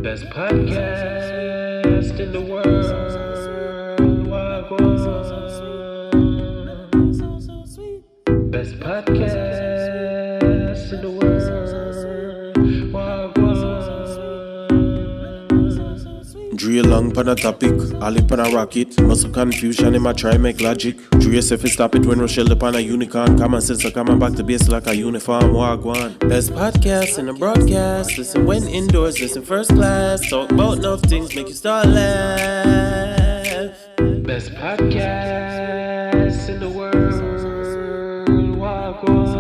Best podcast in the world. Wagwan. Best podcast in the world. Wagwan. Drew long pan a topic, Ali pan a rocket. Muscle confusion in my try make logic. Drew yourself stop it when Rochelle upon a unicorn. Common sense coming back to base like a uniform. Wagwan. Best podcast in the broadcast. Listen when indoors, listen first class. Talk about enough things make you start laugh. Best podcast in the world. Wagwan.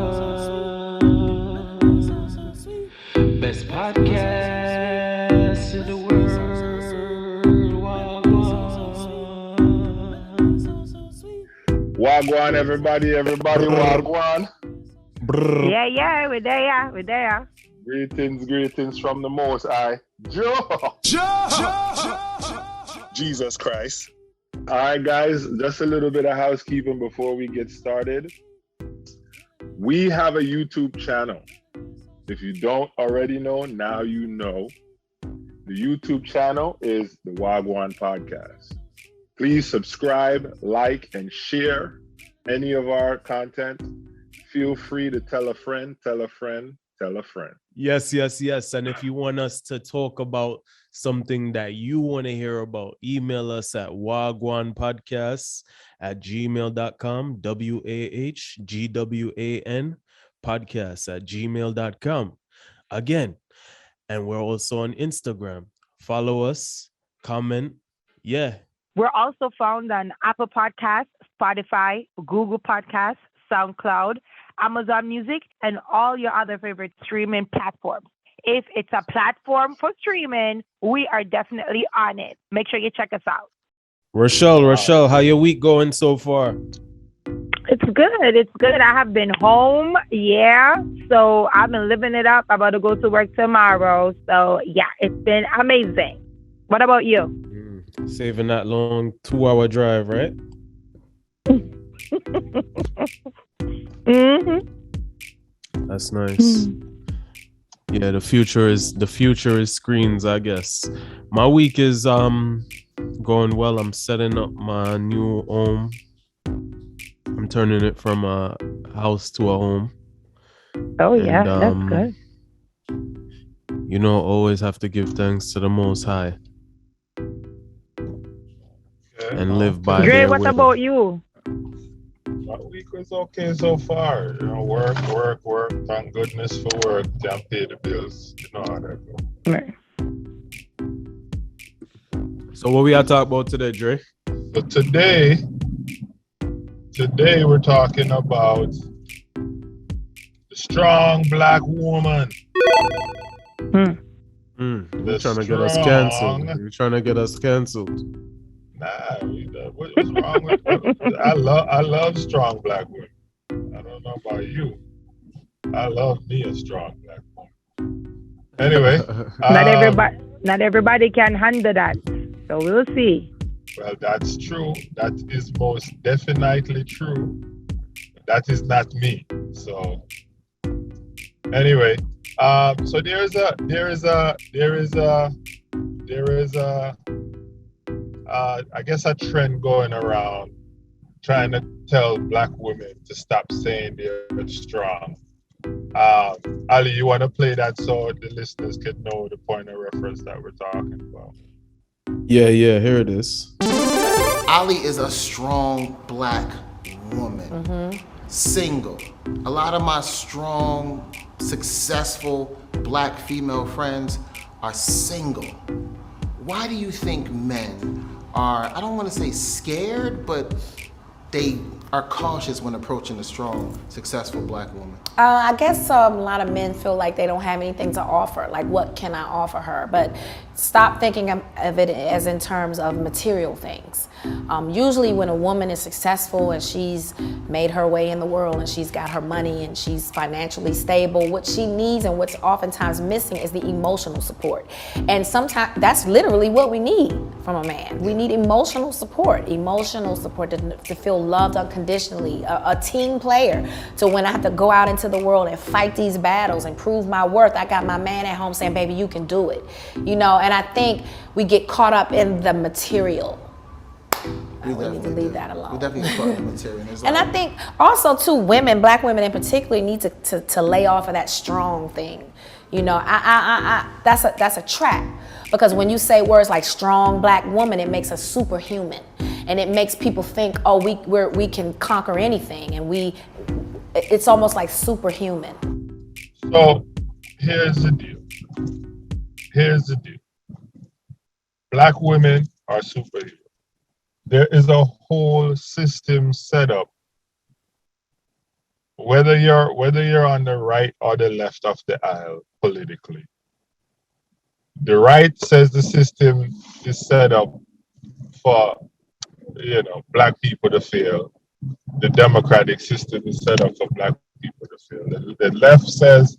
Best podcast in the world. Wagwan, everybody, Wagwan. Yeah, we're there. Greetings from the Most High. Jesus Christ. All right, guys, just a little bit of housekeeping before we get started. We have a YouTube channel. If you don't already know, now you know. The YouTube channel is the Wagwan Podcast. Please subscribe, like, and share any of our content. Feel free to tell a friend. Yes. And if you want us to talk about something that you want to hear about, email us at wagwanpodcasts@gmail.com, WAHGWAN podcast@gmail.com. Again, and we're also on Instagram. Follow us, comment. Yeah. We're also found on Apple Podcasts, Spotify, Google Podcasts, SoundCloud, Amazon Music, and all your other favorite streaming platforms. If it's a platform for streaming, we are definitely on it. Make sure you check us out. Rochelle, how your week going so far? It's good. I have been home, so I've been living it up. I'm about to go to work tomorrow. So, it's been amazing. What about you? Saving that long 2-hour drive, right? Mm-hmm. That's nice. Yeah, the future is screens, I guess. My week is going well. I'm setting up my new home. I'm turning it from a house to a home. Oh yeah, that's good. You know, always have to give thanks to the Most High. And live by Dre, their what will. about you? My week was okay so far. You know, work. Thank goodness for work. Can't pay the bills. You know how that goes. Right. So what we are talking about today, Dre? So today we're talking about the strong black woman. You're trying to get us canceled. You're trying to get us canceled. Nah, what's wrong with I love strong black women. I don't know about you. I love me a strong black woman. Anyway, not everybody can handle that. So we'll see. Well, that's true. That is most definitely true. That is not me. So anyway, so there is a I guess a trend going around trying to tell black women to stop saying they're strong. Ali, you want to play that so the listeners can know the point of reference that we're talking about? Yeah, here it is. Ali is a strong black woman, single. A lot of my strong, successful black female friends are single. Why do you think men are, I don't want to say scared, but they are cautious when approaching a strong, successful black woman? I guess a lot of men feel like they don't have anything to offer. Like, what can I offer her? But stop thinking of it as in terms of material things. Usually when a woman is successful and she's made her way in the world and she's got her money and she's financially stable, what she needs and what's oftentimes missing is the emotional support. And sometimes that's literally what we need from a man. We need emotional support to feel loved unconditionally. unconditionally, a team player. So when I have to go out into the world and fight these battles and prove my worth, I got my man at home saying, baby, you can do it. You know, and I think we get caught up in the material. We need to leave that alone. We definitely get caught in the material. And I think also too, women, black women in particular, need to lay off of that strong thing. You know, that's a trap, because when you say words like strong black woman, it makes us superhuman, and it makes people think, oh, we can conquer anything, and it's almost like superhuman. So here's the deal. Black women are superheroes. There is a whole system set up. Whether you're on the right or the left of the aisle politically, the right says the system is set up for, black people to fail. The democratic system is set up for black people to fail. The left says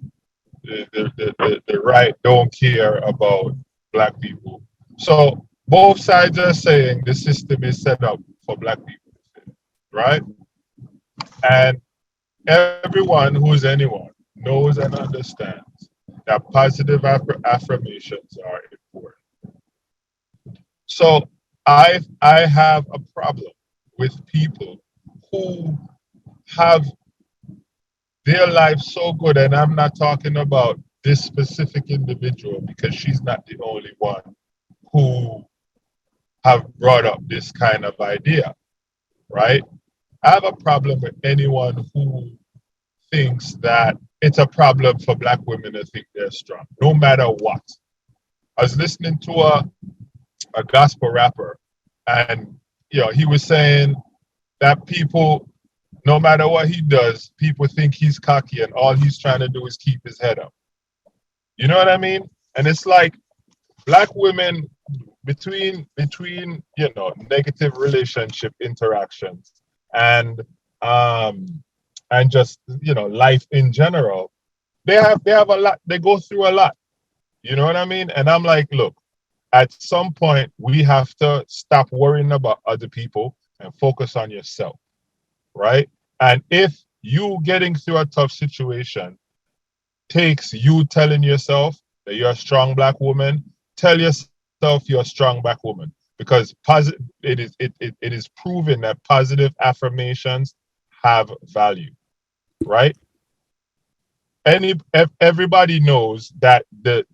the right don't care about black people. So both sides are saying the system is set up for black people to fail, right? And everyone who's anyone knows and understands that positive affirmations are important. So I have a problem with people who have their life so good, and I'm not talking about this specific individual because she's not the only one who have brought up this kind of idea, right? I have a problem with anyone who thinks that it's a problem for black women to think they're strong, no matter what. I was listening to a gospel rapper, and he was saying that people, no matter what he does, people think he's cocky and all he's trying to do is keep his head up. You know what I mean? And it's like black women between negative relationship interactions and just life in general, they have a lot, they go through a lot. You know what I mean? And I'm like, look, at some point we have to stop worrying about other people and focus on yourself, right? And if you getting through a tough situation takes you telling yourself that you're a strong black woman, tell yourself you're a strong black woman, because it is proven that positive affirmations have value, right? Everybody knows that the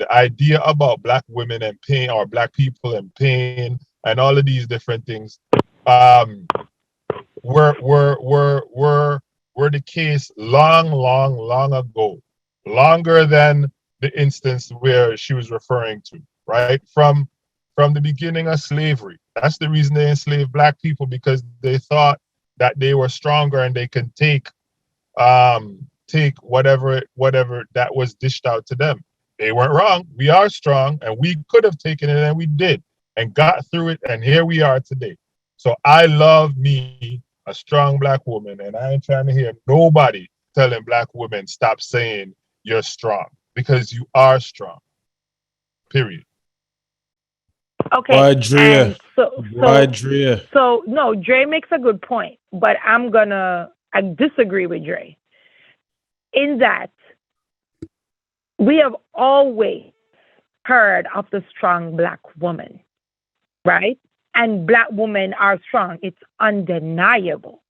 idea about black women and pain, or black people and pain, and all of these different things, were the case long ago, longer than the instance where she was referring to, right? From the beginning of slavery. That's the reason they enslaved black people, because they thought that they were stronger and they can take whatever that was dished out to them. They weren't wrong. We are strong, and we could have taken it, and we did, and got through it, and here we are today. So I love me a strong black woman, and I ain't trying to hear nobody telling black women stop saying you're strong, because you are strong. Period. Okay. Why, Drea? So no, Dre makes a good point, but I disagree with Dre in that we have always heard of the strong black woman, right? And black women are strong. It's undeniable.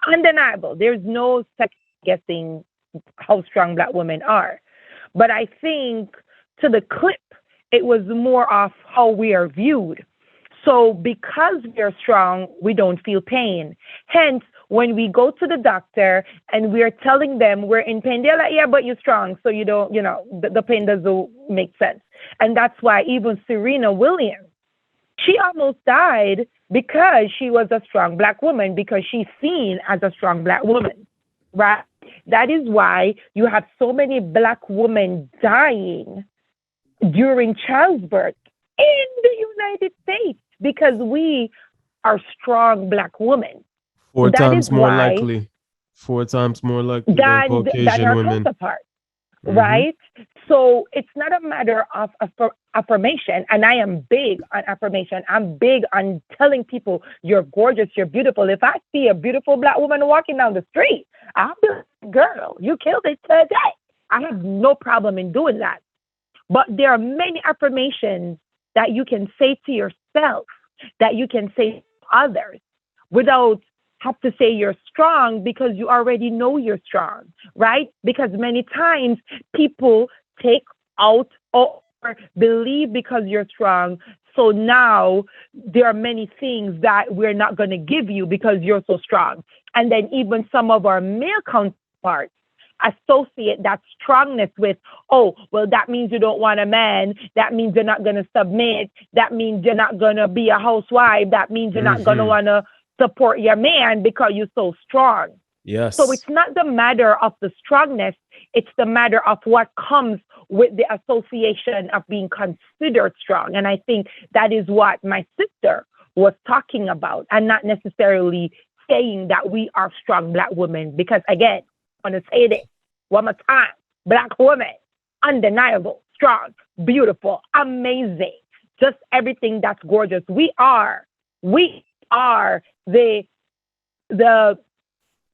Undeniable. There's no second guessing how strong black women are. But I think to the clip, it was more of how we are viewed. So because we are strong, we don't feel pain. Hence, when we go to the doctor and we are telling them we're in pain, they're like, yeah, but you're strong. So you don't, the pain doesn't make sense. And that's why even Serena Williams, she almost died because she was a strong black woman, because she's seen as a strong black woman, right? That is why you have so many black women dying during childbirth in the United States, because we are strong black women. Four times more likely than Caucasian our women. counterpart. right? So it's not a matter of affirmation. And I am big on affirmation. I'm big on telling people you're gorgeous, you're beautiful. If I see a beautiful black woman walking down the street, I'll be like, girl, you killed it today. I have no problem in doing that. But there are many affirmations that you can say to yourself, that you can say to others without have to say you're strong because you already know you're strong, right? Because many times people take out or believe because you're strong. So now there are many things that we're not going to give you because you're so strong. And then even some of our male counterparts associate that strongness with, oh, well, that means you don't want a man. That means you're not going to submit. That means you're not going to be a housewife. That means you're not going to want to support your man because you're so strong. Yes. So it's not the matter of the strongness. It's the matter of what comes with the association of being considered strong. And I think that is what my sister was talking about, and not necessarily saying that we are strong black women. Because again, I want to say this one more time. Black women, undeniable, strong, beautiful, amazing, just everything that's gorgeous. We are the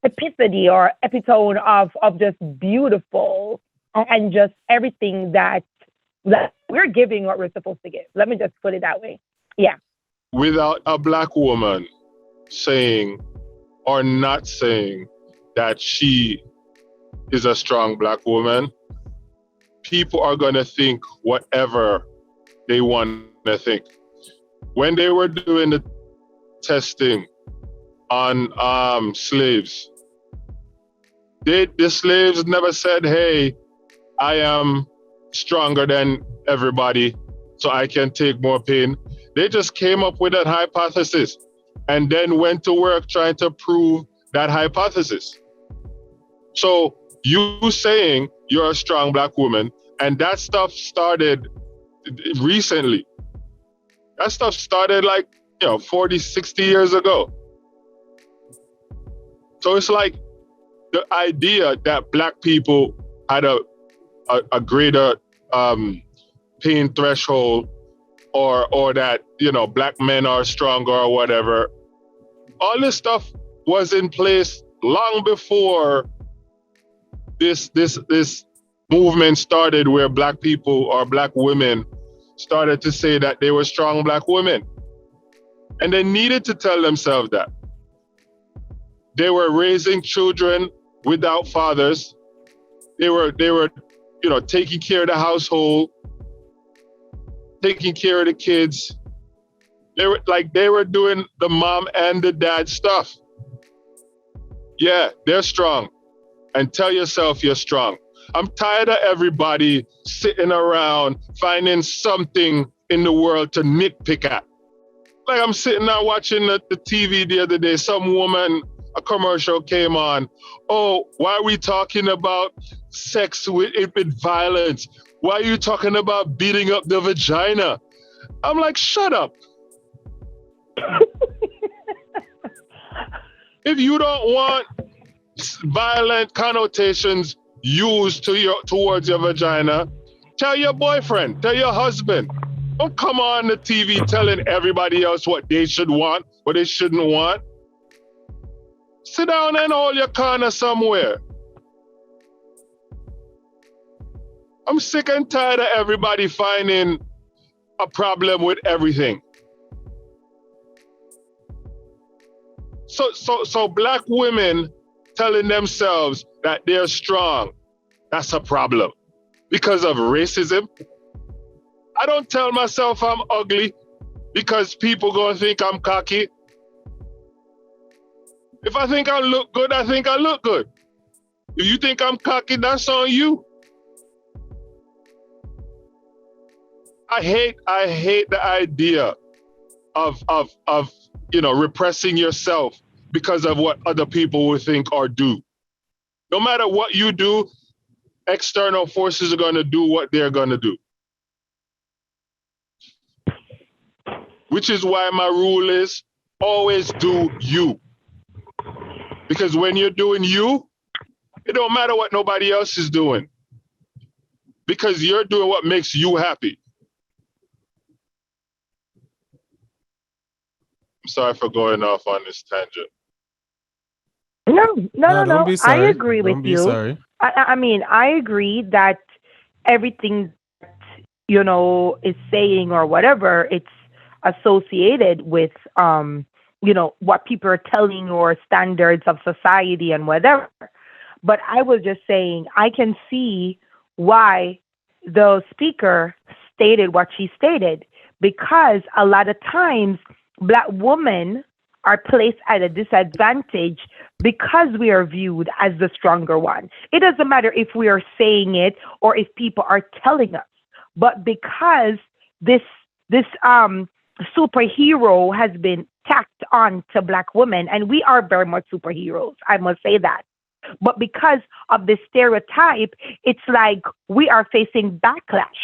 epiphany or epitome of just beautiful and just everything that we're giving what we're supposed to give. Let me just put it that way. Yeah. Without a black woman saying or not saying that she is a strong black woman, people are going to think whatever they want to think. When they were doing the testing on slaves, the slaves never said, hey, I am stronger than everybody, so I can take more pain. They just came up with that hypothesis and then went to work trying to prove that hypothesis. So you saying you're a strong black woman, and that stuff started recently. That stuff started 40, 60 years ago. So it's like the idea that black people had a greater pain threshold, or that, black men are stronger or whatever. All this stuff was in place long before this movement started, where black people or black women started to say that they were strong black women. And they needed to tell themselves that. They were raising children without fathers. They were taking care of the household, taking care of the kids. They were doing the mom and the dad stuff. Yeah, they're strong. And tell yourself you're strong. I'm tired of everybody sitting around finding something in the world to nitpick at. Like, I'm sitting there watching the TV the other day, some woman, a commercial came on. Oh, why are we talking about sex with violence? Why are you talking about beating up the vagina? I'm like, shut up. If you don't want violent connotations used towards your vagina, tell your boyfriend, tell your husband. Don't come on the TV telling everybody else what they should want, what they shouldn't want. Sit down and hold your corner somewhere. I'm sick and tired of everybody finding a problem with everything. So black women telling themselves that they're strong, that's a problem because of racism. I don't tell myself I'm ugly because people gonna think I'm cocky. If I think I look good, I think I look good. If you think I'm cocky, that's on you. I hate the idea of repressing yourself because of what other people will think or do. No matter what you do, external forces are going to do what they're going to do. Which is why my rule is always do you. Because when you're doing you, it don't matter what nobody else is doing. because you're doing what makes you happy. I'm sorry for going off on this tangent. Don't No. be I sorry. agree with Don't be you. sorry. I mean, I agree that everything, is saying or whatever, it's associated with, what people are telling or standards of society and whatever. But I was just saying, I can see why the speaker stated what she stated because a lot of times black women are placed at a disadvantage because we are viewed as the stronger one. It doesn't matter if we are saying it or if people are telling us, but because this this superhero has been tacked on to black women, and we are very much superheroes, I must say that. But because of this stereotype, it's like we are facing backlash.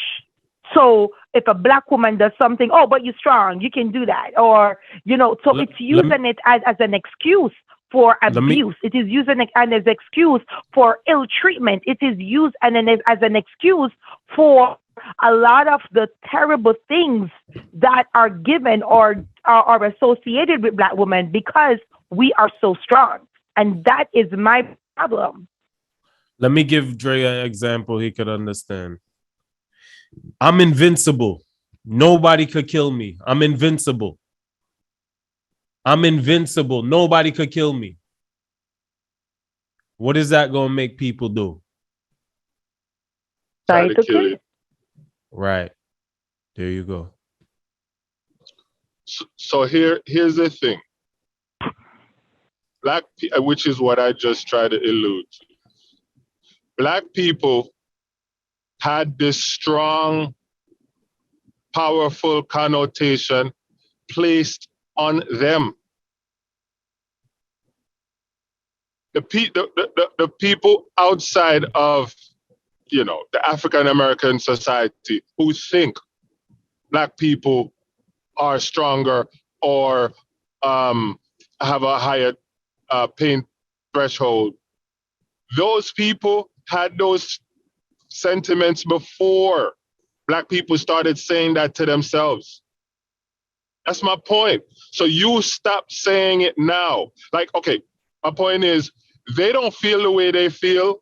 So if a black woman does something, oh, but you're strong, you can do that, or so Let, it's let me using it as an excuse for let me abuse. It is using it as an excuse for ill treatment. It is used as an excuse for a lot of the terrible things that are given or are associated with black women because we are so strong, and that is my problem. let me give Dre an example he could understand. I'm invincible. Nobody could kill me. I'm invincible. I'm invincible. Nobody could kill me. What is that going to make people do? Try Try to to kill kill you. you. Right. There you go. So here's the thing. Which is what I just tried to allude to. Black people had this strong, powerful connotation placed on them. The people outside of the African American society who think black people are stronger or have a higher pain threshold. Those people had those sentiments before black people started saying that to themselves. That's my point. So you stop saying it now. Like, okay, my point is they don't feel the way they feel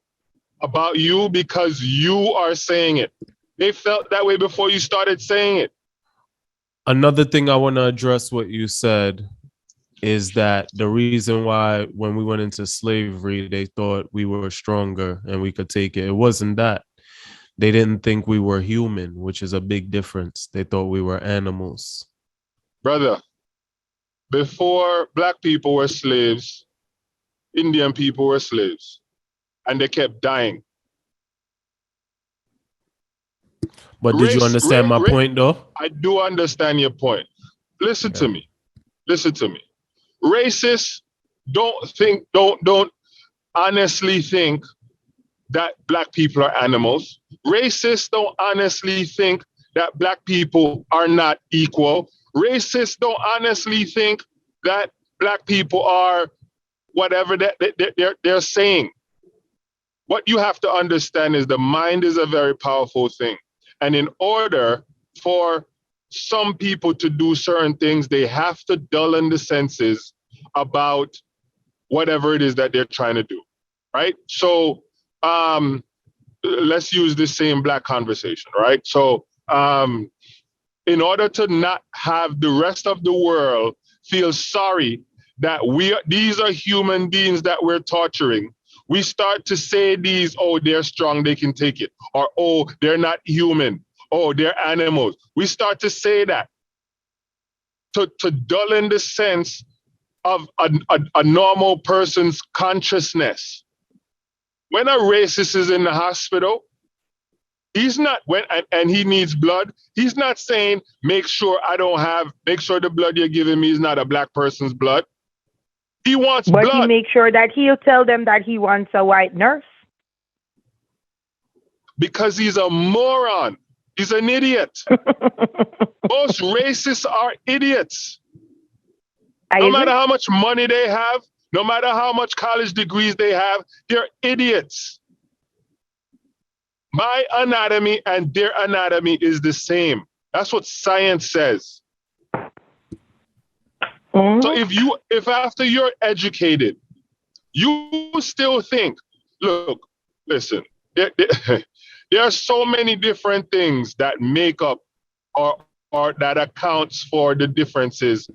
about you because you are saying it. They felt that way before you started saying it. Another thing I want to address what you said is that the reason why when we went into slavery, they thought we were stronger and we could take it. It wasn't that. They didn't think we were human, which is a big difference. They thought we were animals. Brother, before black people were slaves, Indian people were slaves, and they kept dying. But did you understand my point, though? I do understand your point. Listen Yeah. to me. Listen to me. Racists don't honestly think that black people are animals. Racists don't honestly think that black people are not equal. Racists don't honestly think that black people are whatever they're saying. What you have to understand is the mind is a very powerful thing. And in order for some people to do certain things, they have to dull in the senses about whatever it is that they're trying to do, right? So let's use the same black conversation, right? So in order to not have the rest of the world feel sorry that these are human beings that we're torturing, we start to say these, oh, they're strong, they can take it, or oh, they're not human, oh, they're animals. We start to say that to dull in the sense of a normal person's consciousness. When a racist is in the hospital, he's not and he needs blood. He's not saying make sure the blood you're giving me is not a black person's blood. He wants But he blood makes sure that he'll tell them that he wants a white nurse. because he's a moron. He's an idiot. Most racists are idiots. I No agree. matter how much money they have, no matter how much college degrees they have, they're idiots. My anatomy and their anatomy is the same. That's what science says. So if after you're educated, you still think, look, listen, there are so many different things that make up or that accounts for the differences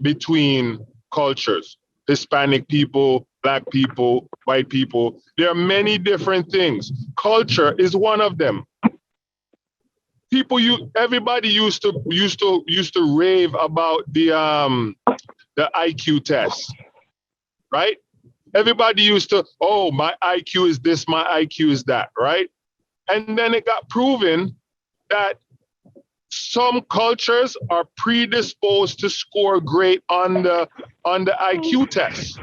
between cultures. Hispanic people, black people, white people. There are many different things. Culture is one of them. Everybody used to rave about the IQ test, right? Everybody used to, oh, my IQ is this, my IQ is that, right? And then it got proven that some cultures are predisposed to score great on the IQ test.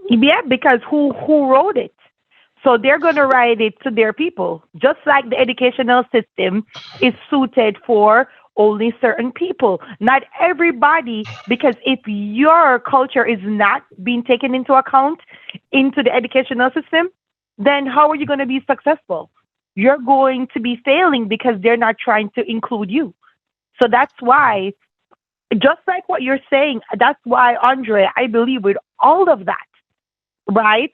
Yeah, because who wrote it? So they're going to write it to their people, just like the educational system is suited for only certain people, not everybody. Because if your culture is not being taken into account into the educational system, then how are you going to be successful? You're going to be failing because they're not trying to include you. So that's why, just like what you're saying, that's why, Andre, I believe with all of that, right?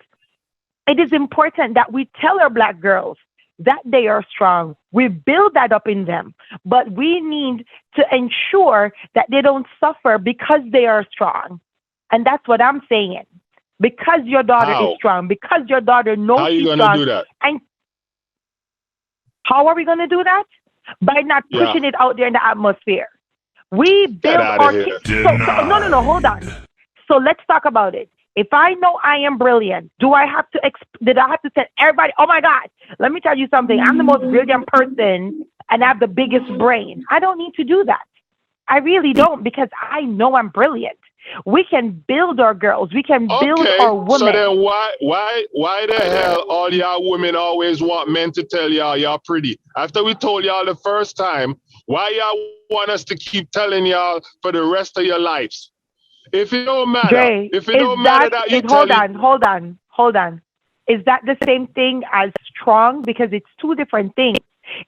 It is important that we tell our black girls that they are strong. We build that up in them, but we need to ensure that they don't suffer because they are strong. And that's what I'm saying. Because your daughter is strong, because your daughter knows she's strong. How are you going to do that? And how are we going to do that? By not pushing it out there in the atmosphere. We build our kids. No, hold on. So let's talk about it. If I know I am brilliant, did I have to tell everybody, oh my God, let me tell you something. I'm the most brilliant person and I have the biggest brain. I don't need to do that. I really don't, because I know I'm brilliant. We can build our girls. We can build our women. So then why the hell all y'all women always want men to tell y'all pretty? After we told y'all the first time, why y'all want us to keep telling y'all for the rest of your lives? If it don't matter, Dre, that you hold on. Is that the same thing as strong? Because it's two different things.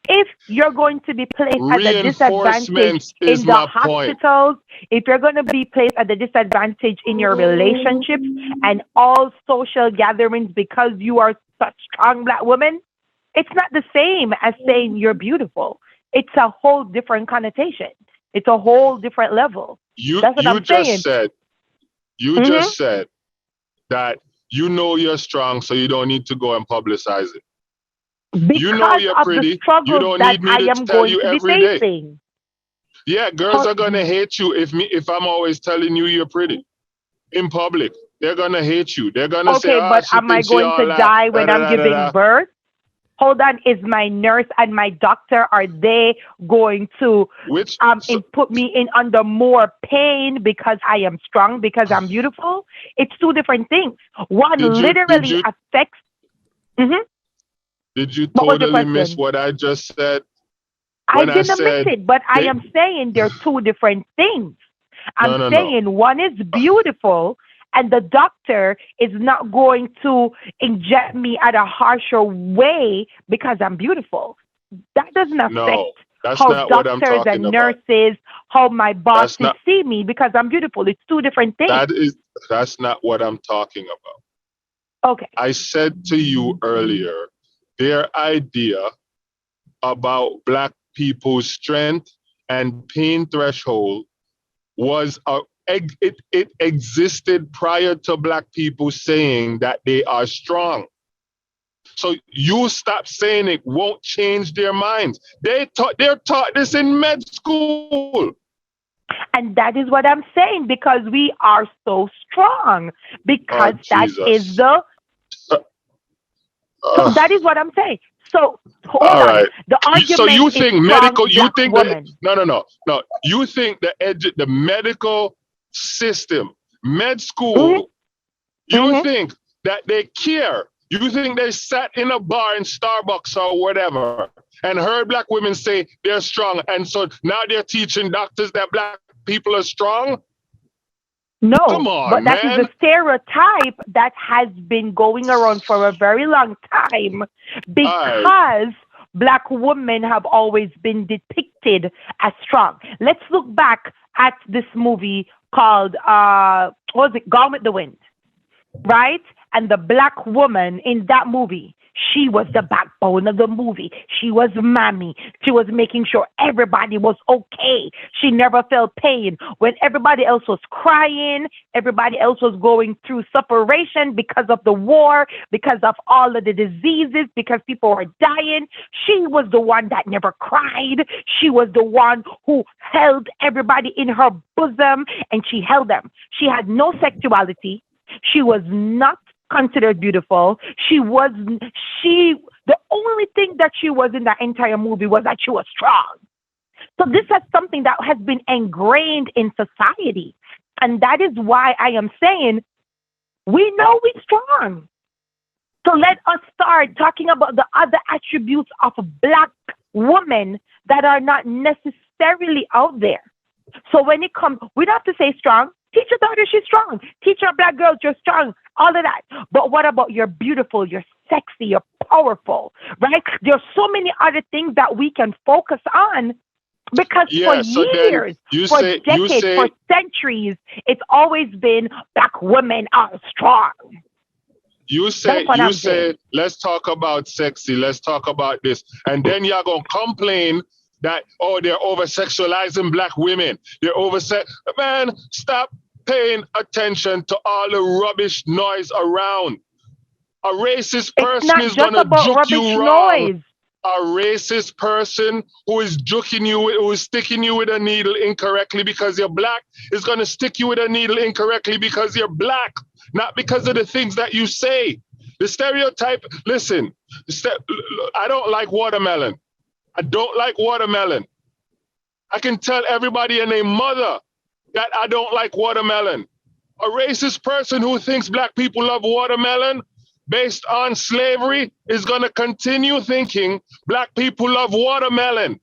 If you're going to be placed at a disadvantage in the hospitals, if you're going to be placed at a disadvantage in your relationships and all social gatherings because you are such strong black woman, it's not the same as saying you're beautiful. It's a whole different connotation. It's a whole different level. That's what I'm saying. You just said that you know you're strong, so you don't need to go and publicize it. Because you know you're pretty. You don't need me to tell you every day. Yeah, girls are gonna hate you if I'm always telling you you're pretty in public. They're gonna hate you. They're gonna say, but am I going to die when I'm giving birth? Hold on, is my nurse and my doctor, are they going to put me in under more pain because I am strong, because I'm beautiful? It's two different things. One literally affects. Did you totally miss what I just said? I didn't miss it, but I am saying they're two different things. I'm saying one is beautiful, and the doctor is not going to inject me at a harsher way because I'm beautiful. That doesn't affect how doctors and nurses, how my bosses see me because I'm beautiful. It's two different things. That's not what I'm talking about. Okay. I said to you earlier, their idea about black people's strength and pain threshold was it existed prior to black people saying that they are strong. So you stop saying it won't change their minds. They're taught this in med school. And that is what I'm saying, because we are so strong. Because that is the... So that is what I'm saying. So hold on. The argument so you think medical? You think woman. No. You think the medical system, med school? You think that they care? You think they sat in a bar in Starbucks or whatever and heard black women say they're strong, and so now they're teaching doctors that black people are strong? No, come on, but that man. is a stereotype that has been going around for a very long time because Black women have always been depicted as strong. Let's look back at this movie called what was it, Gone with the Wind, right? And the black woman in that movie, she was the backbone of the movie. She was mommy. She was making sure everybody was okay. She never felt pain. When everybody else was crying, everybody else was going through separation because of the war, because of all of the diseases, because people were dying. She was the one that never cried. She was the one who held everybody in her bosom, and she held them. She had no sexuality. She was not considered beautiful. The only thing that she was in that entire movie was that she was strong. So this is something that has been ingrained in society. And that is why I am saying, we know we're strong. So let us start talking about the other attributes of black women that are not necessarily out there. So when it comes, we don't have to say strong. Teach your daughter she's strong. Teach your black girls you're strong. All of that. But what about you're beautiful, you're sexy, you're powerful, right? There's so many other things that we can focus on because for years, for decades, for centuries, it's always been black women are strong. You say, let's talk about sexy, let's talk about this. And then you're going to complain that, oh, they're over-sexualizing black women. Man, stop paying attention to all the rubbish noise around. A racist person is going to juke you wrong. A racist person who is juking you, who is sticking you with a needle incorrectly because you're black, is going to stick you with a needle incorrectly because you're black, not because of the things that you say. The stereotype, listen, I don't like watermelon. I don't like watermelon. I can tell everybody and their mother that I don't like watermelon. A racist person who thinks black people love watermelon based on slavery is going to continue thinking black people love watermelon.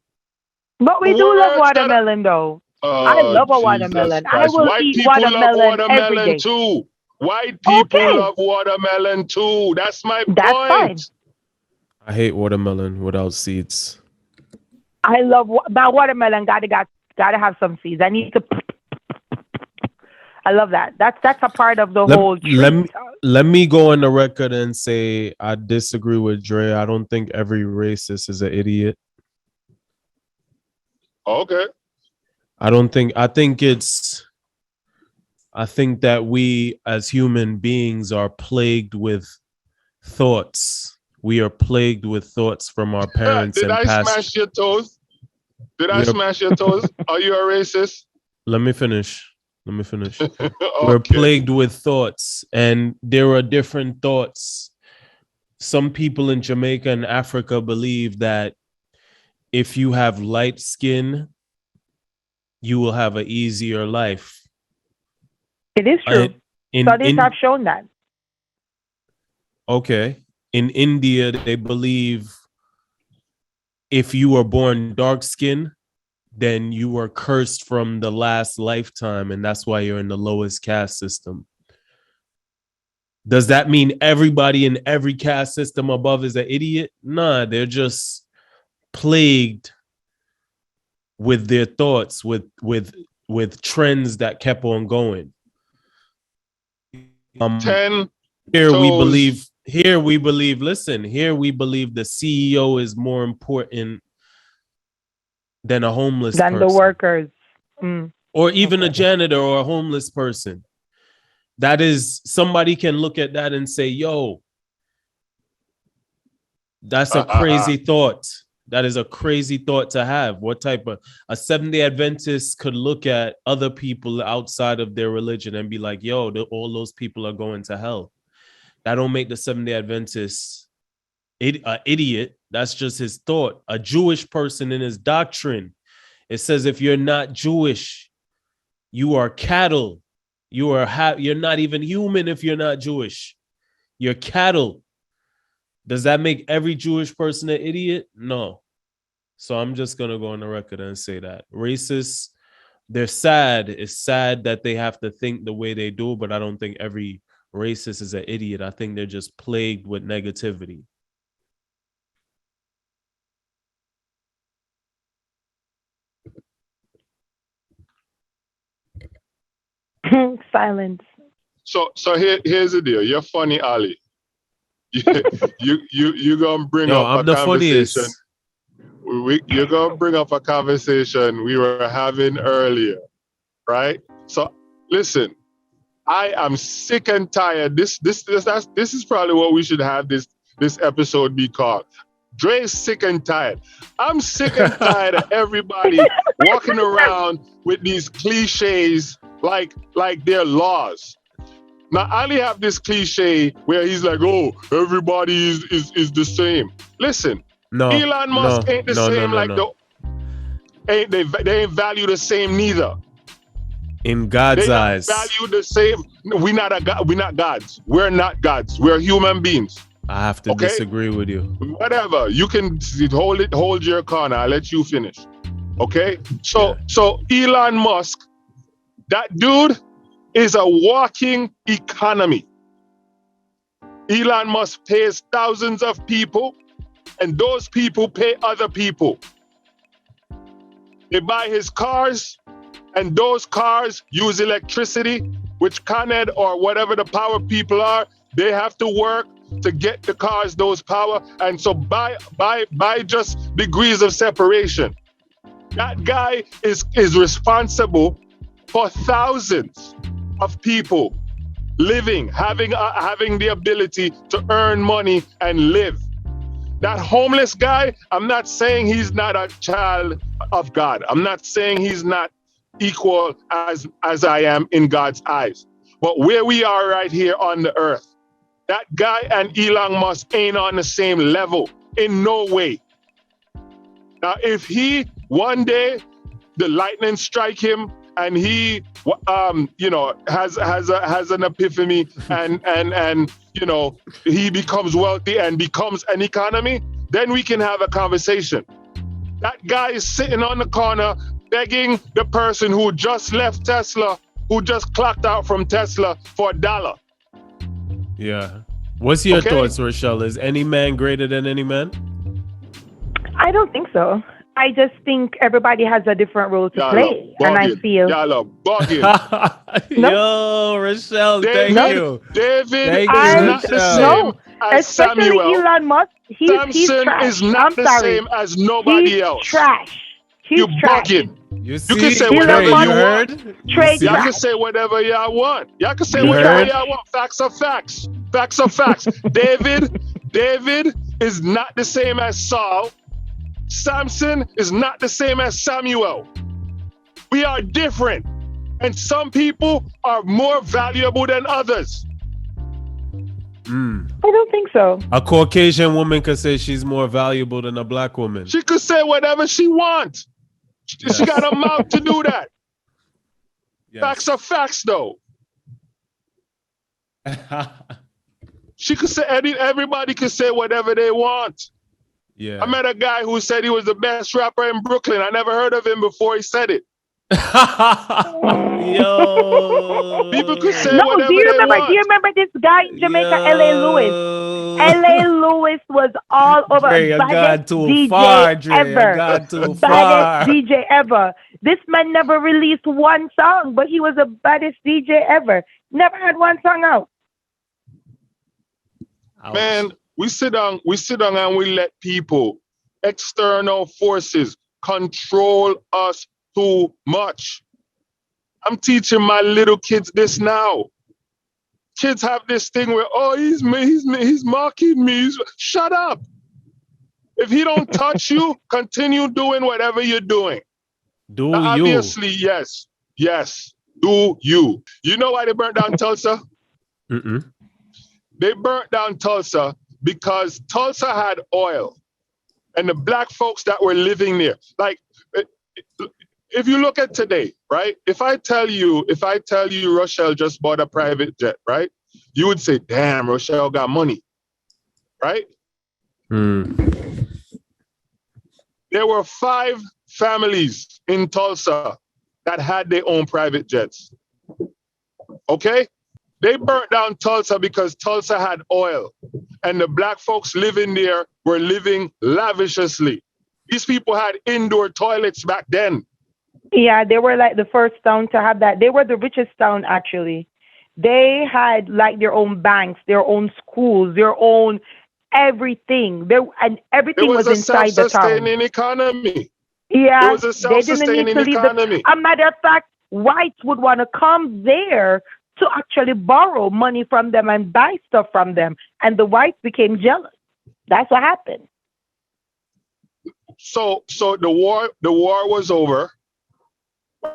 But we do love watermelon, though. I love a watermelon. I will eat watermelon every day. Too. White people love watermelon too. That's my point. Fine. I hate watermelon without seeds. I love my watermelon. Gotta have some seeds. I need to. I love that. That's a part of the whole. Let me go on the record and say I disagree with Dre. I don't think every racist is an idiot. Okay. I think that we as human beings are plagued with thoughts. We are plagued with thoughts from our parents Did I smash your toes? Smash your toes? Are you a racist? Let me finish. Okay. We're plagued with thoughts, and there are different thoughts. Some people in Jamaica and Africa believe that if you have light skin, you will have an easier life. It is true. Studies have shown that. Okay. In India, they believe if you were born dark skinned, then you were cursed from the last lifetime, and that's why you're in the lowest caste system. Does that mean everybody in every caste system above is an idiot? Nah, they're just plagued with their thoughts, with trends that kept on going. Here we believe the CEO is more important than a homeless person. The workers. Or even a janitor or a homeless person. That is, somebody can look at that and say, yo, that's a crazy thought. That is a crazy thought to have. What type of a Seventh-day Adventist could look at other people outside of their religion and be like, yo, all those people are going to hell. That don't make the Seventh-day Adventist an idiot. That's just his thought. A Jewish person in his doctrine, it says if you're not Jewish, you are cattle. You're not even human if you're not Jewish. You're cattle. Does that make every Jewish person an idiot? No. So I'm just going to go on the record and say that. Racists, they're sad. It's sad that they have to think the way they do, but I don't think every racist is an idiot. I think they're just plagued with negativity. Silence. So here's the deal. You're funny, Ali. You you gonna bring Yo, up I'm a the conversation. funniest. You're gonna bring up a conversation we were having earlier, right? So listen, I am sick and tired. This is probably what we should have this episode be called. Dre's sick and tired. I'm sick and tired of everybody walking around with these cliches like they're laws. Now Ali have this cliche where he's like, oh, everybody is the same. Listen, No, Elon Musk ain't the same like no. they ain't value the same neither. In God's They don't eyes, value the same. We're not gods. We're not gods. We're human beings. I have to Okay? disagree with you. Whatever. You can hold your corner. I'll let you finish. Okay? Yeah. So Elon Musk, that dude is a walking economy. Elon Musk pays thousands of people, and those people pay other people. They buy his cars, and those cars use electricity, which Con Ed or whatever the power people are, they have to work to get the cars those power. And so by just degrees of separation, that guy is responsible for thousands of people living, having the ability to earn money and live. That homeless guy, I'm not saying he's not a child of God. I'm not saying he's not equal as I am in God's eyes. But where we are right here on the earth, that guy and Elon Musk ain't on the same level in no way. Now, if he one day the lightning strike him and he has an epiphany and he becomes wealthy and becomes an economy, then we can have a conversation. That guy is sitting on the corner begging the person who just left Tesla, who just clocked out from Tesla for $1. Yeah. What's your thoughts, Rochelle? Is any man greater than any man? I don't think so. I just think everybody has a different role to play. And I feel... Y'all bugging. Yo, Rochelle, thank you. David is not the same as especially Samuel. Elon Musk. He's Samson trash. is not the same as nobody else. Trash. You trash. bugging. You see, You can say Dre, whatever you you heard? want. You see? Y'all can say whatever y'all want. Y'all can say You whatever heard? y'all want. Facts are facts. Facts are facts. David is not the same as Saul. Samson is not the same as Samuel. We are different. And some people are more valuable than others. I don't think so. A Caucasian woman could say she's more valuable than a black woman. She could say whatever she wants. She got a mouth to do that. Yes. Facts are facts, though. She could say everybody can say whatever they want. Yeah. I met a guy who said he was the best rapper in Brooklyn. I never heard of him before he said it. Yo. People could say No, whatever do you they want. remember this guy in Jamaica, L.A. Lewis? L.A. Lewis was all over. Dre, you baddest got too DJ far, Dre. ever. You got too Baddest far. DJ ever. This man never released one song, but he was the baddest DJ ever. Never had one song out. Ouch. Man, we sit down and we let people, external forces, control us too much. I'm teaching my little kids this now. Kids have this thing where, oh, he's mocking me. Shut up. If he don't touch you, continue doing whatever you're doing. Do Now, you? obviously, yes, do you. You know why they burnt down Tulsa? Mm-mm. They burnt down Tulsa because Tulsa had oil. And the black folks that were living there, like, if you look at today, right? If I tell you Rochelle just bought a private jet, right? You would say, damn, Rochelle got money, right? There were 5 families in Tulsa that had their own private jets. Okay? They burnt down Tulsa because Tulsa had oil. And the black folks living there were living lavishly. These people had indoor toilets back then. Yeah, they were like the first town to have that. They were the richest town actually. They had like their own banks, their own schools, their own everything. There and It everything was was a inside the town. self-sustaining economy. It Yeah, was a they didn't need self-sustaining to leave the. economy. A matter of fact, whites would want to come there to actually borrow money from them and buy stuff from them, and the whites became jealous. That's what happened. So the war was over.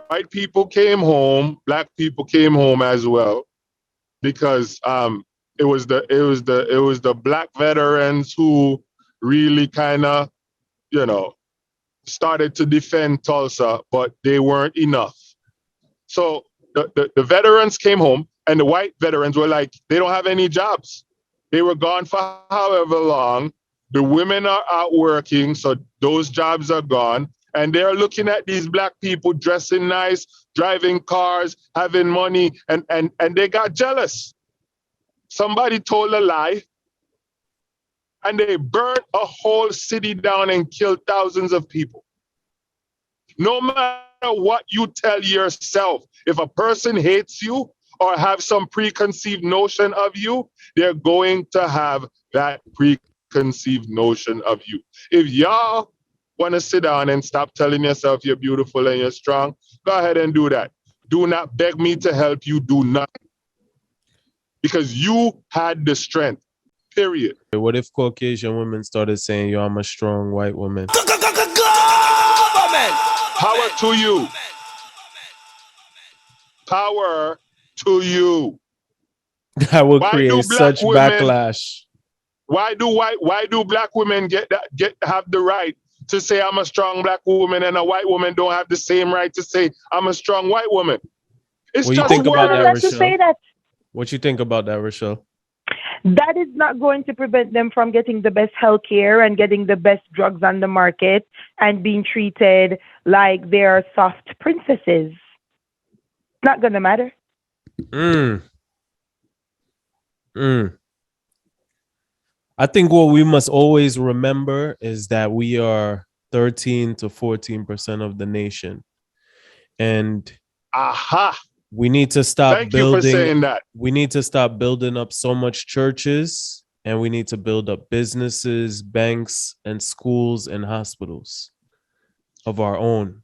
White people came home, black people came home as well, because it was the black veterans who really kind of, you know, started to defend Tulsa, but they weren't enough. So the veterans came home, and the white veterans were like, they don't have any jobs. They were gone for however long. The women are out working, so those jobs are gone. And they're looking at these black people dressing nice, driving cars, having money, and they got jealous. Somebody told a lie, and they burnt a whole city down and killed thousands of people. No matter what you tell yourself, if a person hates you or have some preconceived notion of you, they're going to have that preconceived notion of you. If y'all want to sit down and stop telling yourself you're beautiful and you're strong, go ahead and do that. Do not beg me to help you. Do nothing. Because you had the strength. Period. What if Caucasian women started saying, yo, I'm a strong white woman? Power to you. Power to you. That would Why create do black such women- backlash. Why do black women have the right to say I'm a strong black woman, and a white woman don't have the same right to say I'm a strong white woman? It's What do you just think about that, words. To say Rochelle? that What you think about that, Rochelle? that is not going to prevent them from getting the best health care and getting the best drugs on the market and being treated like they're soft princesses. Not gonna matter. Mm. Mm. I think what we must always remember is that we are 13 to 14% of the nation. And Aha. we need to stop Thank you for saying that. we need to stop building up so much churches, and we need to build up businesses, banks, and schools and hospitals of our own.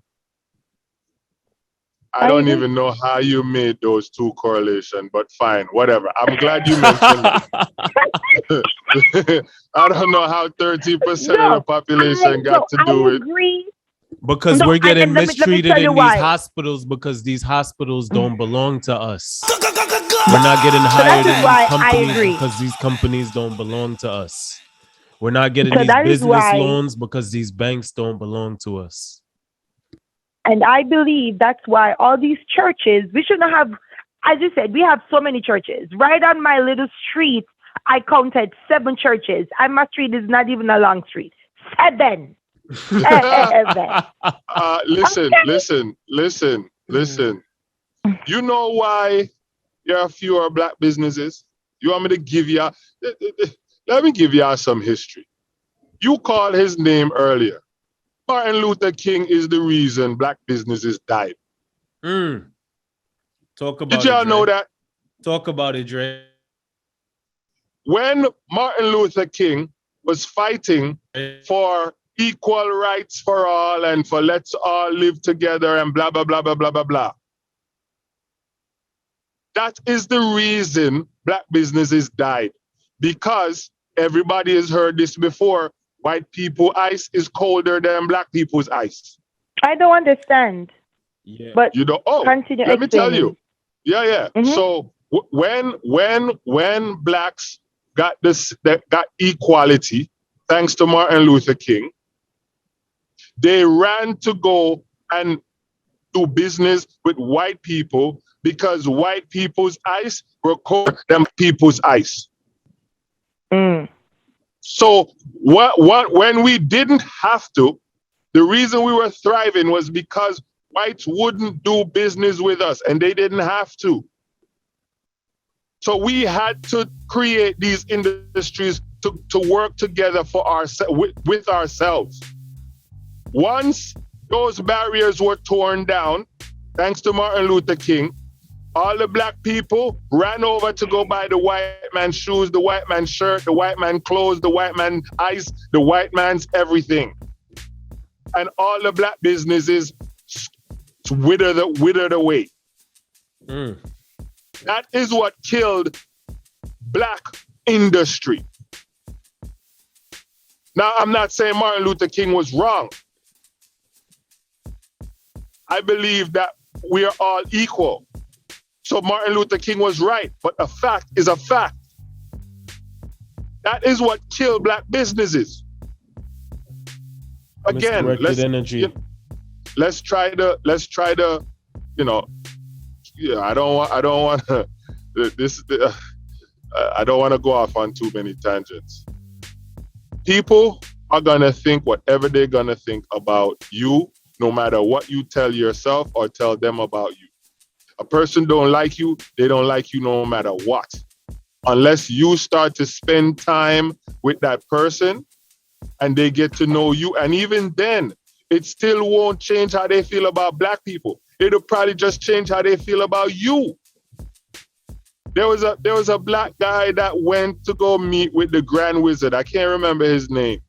I don't even know how you made those two correlations, but fine, whatever. I'm glad you mentioned that. I don't know how 30% of the population got to do I it. agree. Because No, we're getting let me mistreated tell you in these why. hospitals because these hospitals don't belong to us. We're not getting So hired that is in why these I companies agree. because these companies don't belong to us. We're not getting So these that is business why- loans because these banks don't belong to us. And I believe that's why all these churches, we shouldn't have, as you said, we have so many churches. Right on my little street, I counted 7 churches. And my street is not even a long street. 7. 7. Listen. You know why there are fewer black businesses? You want me to give you? Let me give you some history. You called his name earlier. Martin Luther King is the reason black businesses died. Talk about Did y'all it, Dre. know that? Talk about it, Dre. When Martin Luther King was fighting for equal rights for all and for let's all live together and blah, blah, blah, blah, blah, blah, blah. That is the reason black businesses died. Because everybody has heard this before. White people ice is colder than black people's ice. I don't understand. Yeah. But You know, continue let me tell explaining. you. Yeah. Mhm. So when blacks got got equality, thanks to Martin Luther King, they ran to go and do business with white people because white people's ice were colder than people's ice. Mm. So when we didn't have to, the reason we were thriving was because whites wouldn't do business with us and they didn't have to. So we had to create these industries to work together for with ourselves. Once Those barriers were torn down thanks to Martin Luther King. All the black people ran over to go buy the white man's shoes, the white man's shirt, the white man's clothes, the white man's ice, the white man's everything. And all the black businesses withered away. That is what killed black industry. Now, I'm not saying Martin Luther King was wrong. I believe that we are all equal. So Martin Luther King was right, but a fact is a fact. That is what killed black businesses. Again, let's try to, you know, yeah, I don't want to, I don't want to go off on too many tangents. People are gonna think whatever they're gonna think about you, no matter what you tell yourself or tell them about you. A person don't like you, they don't like you no matter what. Unless you start to spend time with that person and they get to know you. And even then, it still won't change how they feel about black people. It'll probably just change how they feel about you. There was a black guy that went to go meet with the Grand Wizard. I can't remember his name.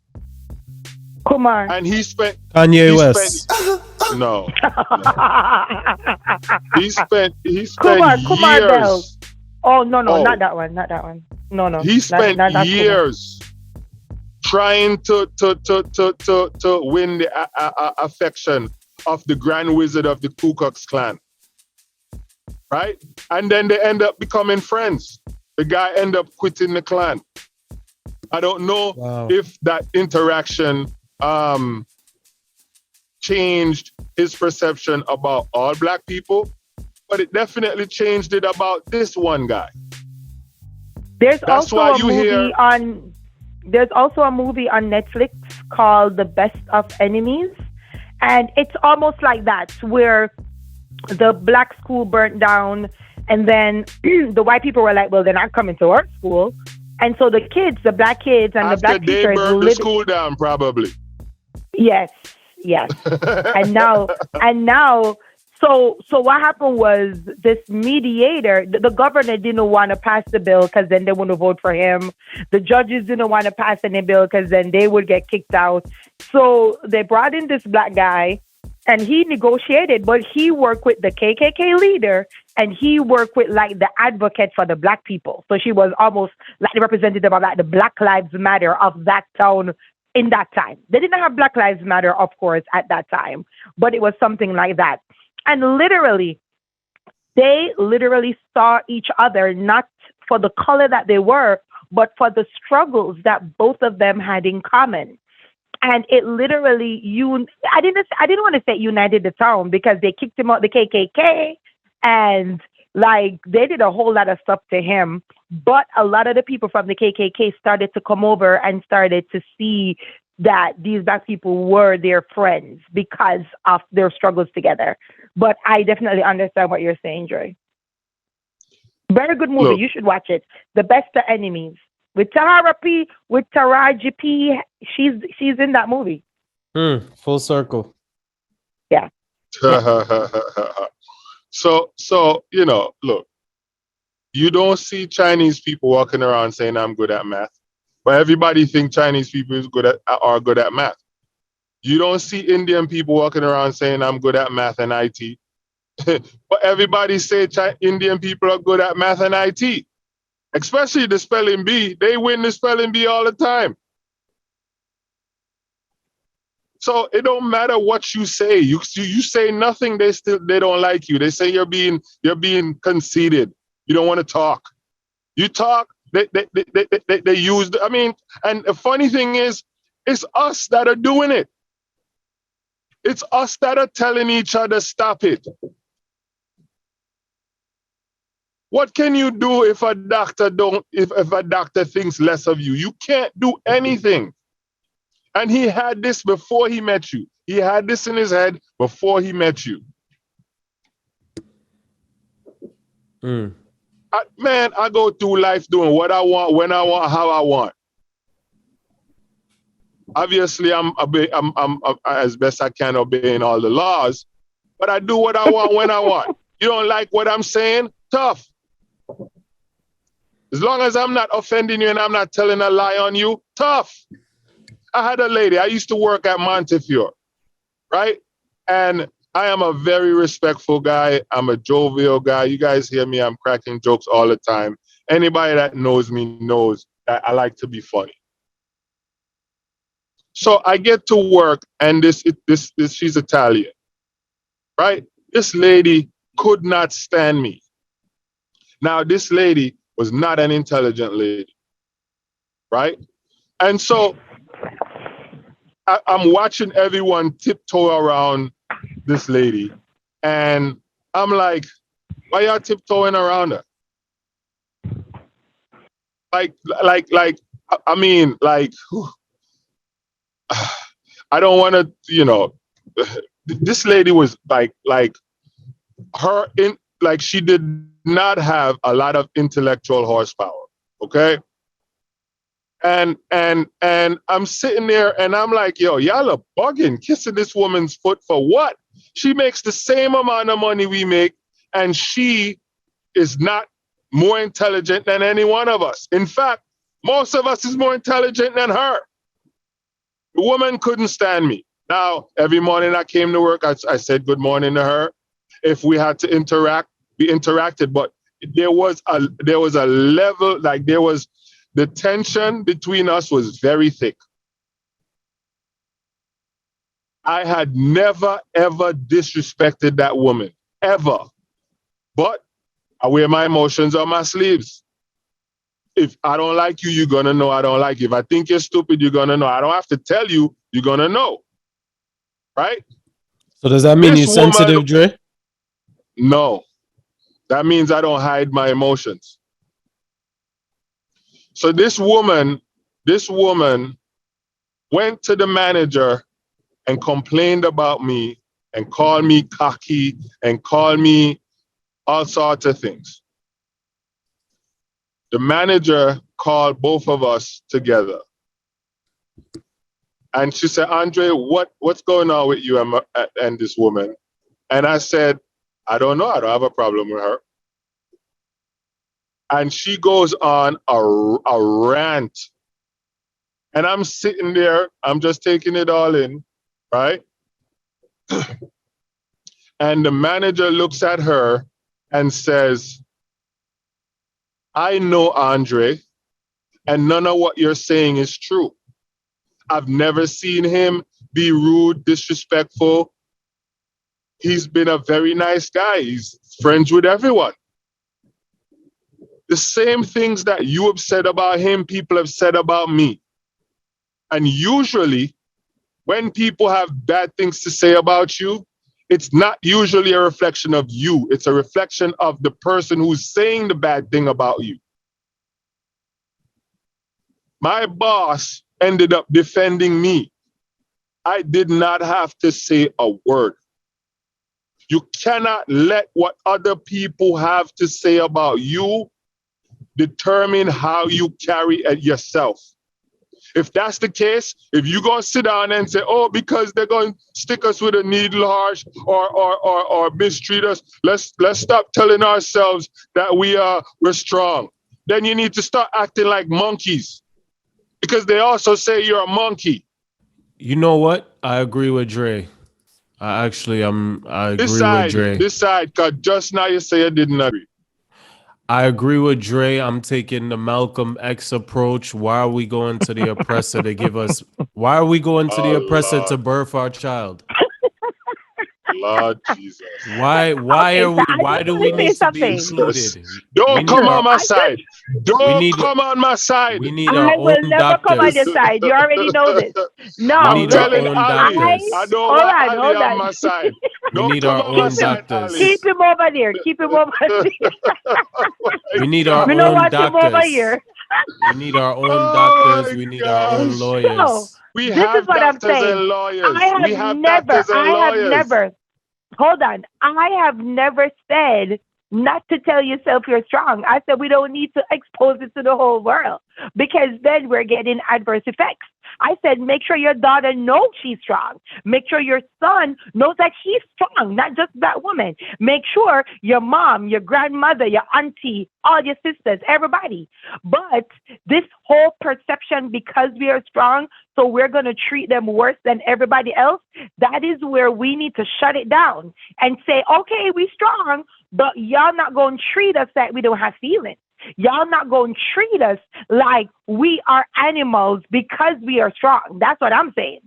Kumar. And he spent Kanye West. No. He spent Kumar years. Bell. Oh no, not that one. No. He spent not years trying to win the affection of the Grand Wizard of the Ku Klux Klan. Right? And then they end up becoming friends. The guy end up quitting the Klan. I don't know if that interaction changed his perception about all black people, but it definitely changed it about this one guy. There's also a movie on Netflix called The Best of Enemies, and it's almost like that, where the black school burnt down, and then the white people were like, well, they're not coming to our school. And so the black kids and the black teachers they burned the school down, probably. Yes. and now, so what happened was this mediator, the governor didn't want to pass the bill because then they wouldn't vote for him. The judges didn't want to pass any bill because then they would get kicked out. So they brought in this black guy, and he negotiated, but he worked with the KKK leader, and he worked with like the advocate for the black people. So she was almost like the representative of like the Black Lives Matter of that town in that time. They didn't have Black Lives Matter, of course, at that time, but it was something like that. And they literally saw each other, not for the color that they were, but for the struggles that both of them had in common. And it literally, I didn't want to say united the town, because they kicked him out the KKK, and like they did a whole lot of stuff to him. But a lot of the people from the KKK started to come over and started to see that these black people were their friends because of their struggles together. But I definitely understand what you're saying, Joy. Very good movie. Look, you should watch it. The Best of Enemies. With Taraji P, she's in that movie. Full circle. Yeah. So you know, look, you don't see Chinese people walking around saying I'm good at math, but everybody thinks Chinese people are good at math. You don't see Indian people walking around saying I'm good at math and IT, but everybody say Indian people are good at math and IT. Especially the spelling bee. They win the spelling bee all the time. So it don't matter what you say. You say nothing, they don't like you. They say you're being conceited. You don't want to talk. You talk, they use, and the funny thing is, it's us that are doing it. It's us that are telling each other, stop it. What can you do if a doctor thinks less of you? You can't do anything. And he had this before he met you. He had this in his head before he met you. I go through life doing what I want, when I want, how I want. Obviously, I'm as best I can obeying all the laws, but I do what I want when I want. You don't like what I'm saying? Tough. As long as I'm not offending you and I'm not telling a lie on you, tough. I had a lady, I used to work at Montefiore, right? And I am a very respectful guy. I'm a jovial guy. You guys hear me, I'm cracking jokes all the time. Anybody that knows me knows that I like to be funny. So I get to work, and this she's Italian, right? This lady could not stand me. Now, this lady was not an intelligent lady, right? And so I'm watching everyone tiptoe around this lady, and I'm like, why y'all tiptoeing around her? Like, I mean, like, I don't want to, this lady was like her in, like she did not have a lot of intellectual horsepower. Okay. And I'm sitting there and I'm like, yo, y'all are bugging, kissing this woman's foot for what? She makes the same amount of money we make, and she is not more intelligent than any one of us. In fact, most of us is more intelligent than her. The woman couldn't stand me. Now, every morning I came to work, I said good morning to her. If we had to interact, we interacted, but there was a level, like the tension between us was very thick. I had never, ever disrespected that woman, ever. But I wear my emotions on my sleeves. If I don't like you, you're going to know I don't like you. If I think you're stupid, you're going to know. I don't have to tell you, you're going to know. Right? So does that mean This you're woman, sensitive, Dre? no. That means I don't hide my emotions. So this woman went to the manager and complained about me and called me cocky and called me all sorts of things. The manager called both of us together. And she said, Andre, what's going on with you and this woman? And I said, I don't know. I don't have a problem with her. And she goes on a rant. And I'm sitting there, I'm just taking it all in, right? And the manager looks at her and says, I know Andre, and none of what you're saying is true. I've never seen him be rude, disrespectful. He's been a very nice guy. He's friends with everyone. The same things that you have said about him, people have said about me. And usually, when people have bad things to say about you, it's not usually a reflection of you. It's a reflection of the person who's saying the bad thing about you. My boss ended up defending me. I did not have to say a word. You cannot let what other people have to say about you determine how you carry it yourself. If that's the case, if you're going to sit down and say, oh, because they're going to stick us with a needle harsh or mistreat us, let's stop telling ourselves that we're strong. Then you need to start acting like monkeys, because they also say you're a monkey. You know what? I agree with Dre. I agree with Dre. This side, because just now you say you didn't agree. I agree with Dre. I'm taking the Malcolm X approach. Why are we going to the oppressor to give us? Why are we going to the oppressor Lord. to birth our child? Lord Jesus. Why do we need to be included? Don't come on my side. Don't come on my side. We need I our will own never come on doctors. your side. You already know this. No, We need our telling own Ali, doctors. I don't want Ali on my side. We Don't need come our on my own side, doctors. Ali. Keep him over there. Keep him over there. We need our We don't own want him over doctors. here. We need our own Oh doctors. my We need our own gosh. So lawyers. We this is have what I'm doctors saying. and lawyers. I We have doctors and have lawyers. never, hold on. I have never said not to tell yourself you're strong. I said we don't need to expose it to the whole world because then we're getting adverse effects. I said make sure your daughter knows she's strong. Make sure your son knows that he's strong, not just that woman. Make sure your mom, your grandmother, your auntie, all your sisters, everybody. But this whole perception because we are strong, so we're going to treat them worse than everybody else, that is where we need to shut it down and say, okay, we strong, but y'all not going to treat us like we don't have feelings. Y'all not going to treat us like we are animals because we are strong. That's what I'm saying.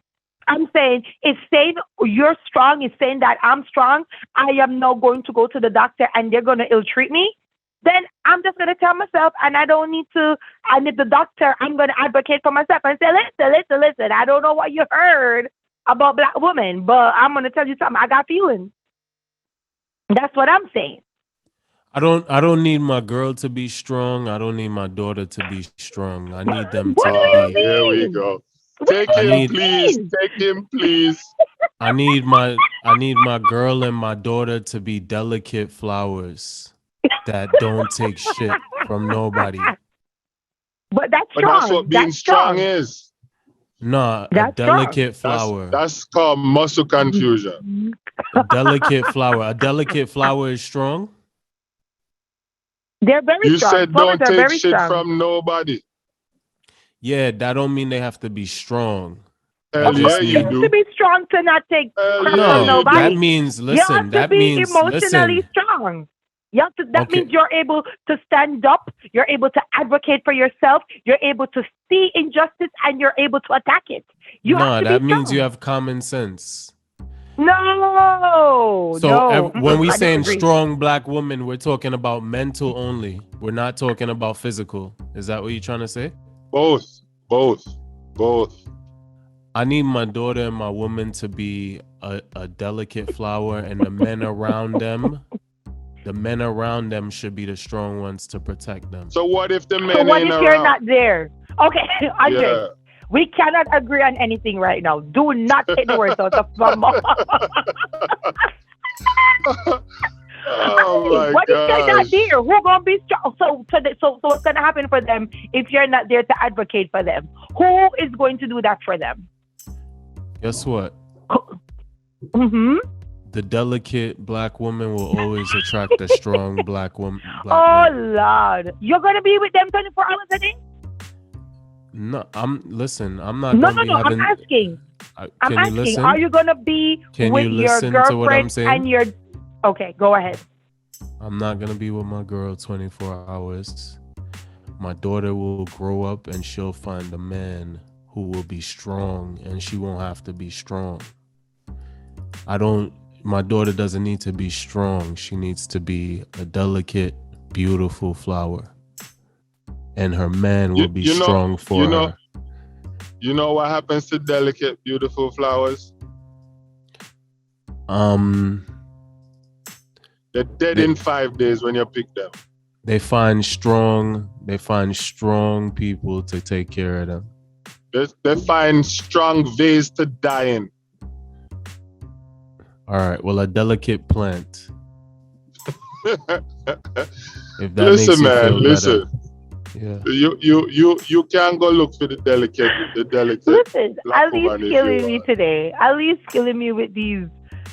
I'm saying it's saying you're strong, it's saying that I'm strong. I am now going to go to the doctor and they're going to ill treat me. Then I'm just going to tell myself, and I don't need to, I need the doctor, I'm going to advocate for myself and say, listen, I don't know what you heard about black women, but I'm going to tell you something. I got feelings. That's what I'm saying. I don't need my girl to be strong. I don't need my daughter to be strong. I need them What do to you be. mean? Here we go. Take I him, need- please. Take him, please. I need my girl and my daughter to be delicate flowers that don't take shit from nobody. But that's But strong. that's what being strong is. Nah, That's a delicate That's, flower. that's called muscle confusion. A delicate flower. A delicate flower is strong. They're very You strong. said Flowers don't are take very shit strong. from nobody. Yeah, that don't mean they have to be strong. Hell just yeah, mean- you You have do. to be strong to not take Hell crap yeah, from you No, do. that nobody. means You have listen. to That be means emotionally listen. strong. That Okay. means you're able to stand up, you're able to advocate for yourself, you're able to see injustice, and you're able to attack it. You No, have to that be means strong. you have common sense. No, So no. when we I saying disagree. strong black woman, we're talking about mental only. We're not talking about physical. Is that what you're trying to say? Both. I need my daughter and my woman to be a delicate flower, and the men around them should be the strong ones to protect them. So what if the So men what ain't if you're around? not there? Okay, Andre, Yeah. we cannot agree on anything right now. Do not take the words out of my mouth. Oh my What if you're not gosh. there? Who gonna be strong? So what's gonna happen for them if you're not there to advocate for them? Who is going to do that for them? Guess what? Mm-hmm. The delicate black woman will always attract a strong black woman. Oh Man. Lord, you're gonna be with them 24 hours a day? No, I'm not No, gonna no, be no. having. I'm asking. Can I'm you asking. listen? Are you gonna be Can with you your listen to what I'm girlfriend saying? and your? Okay, go ahead. I'm not gonna be with my girl 24 hours. My daughter will grow up and she'll find a man who will be strong, and she won't have to be strong. My daughter doesn't need to be strong. She needs to be a delicate, beautiful flower. And her man will be strong for her. You know what happens to delicate, beautiful flowers? They're dead in 5 days when you pick them. They find strong people to take care of them. They find strong vase to die in. All right. Well, a delicate plant. If that Listen, makes you man, feel listen. better. Yeah. You can't go look for the delicate. Listen, black Ali's woman if you killing me want. today. Ali's killing me with these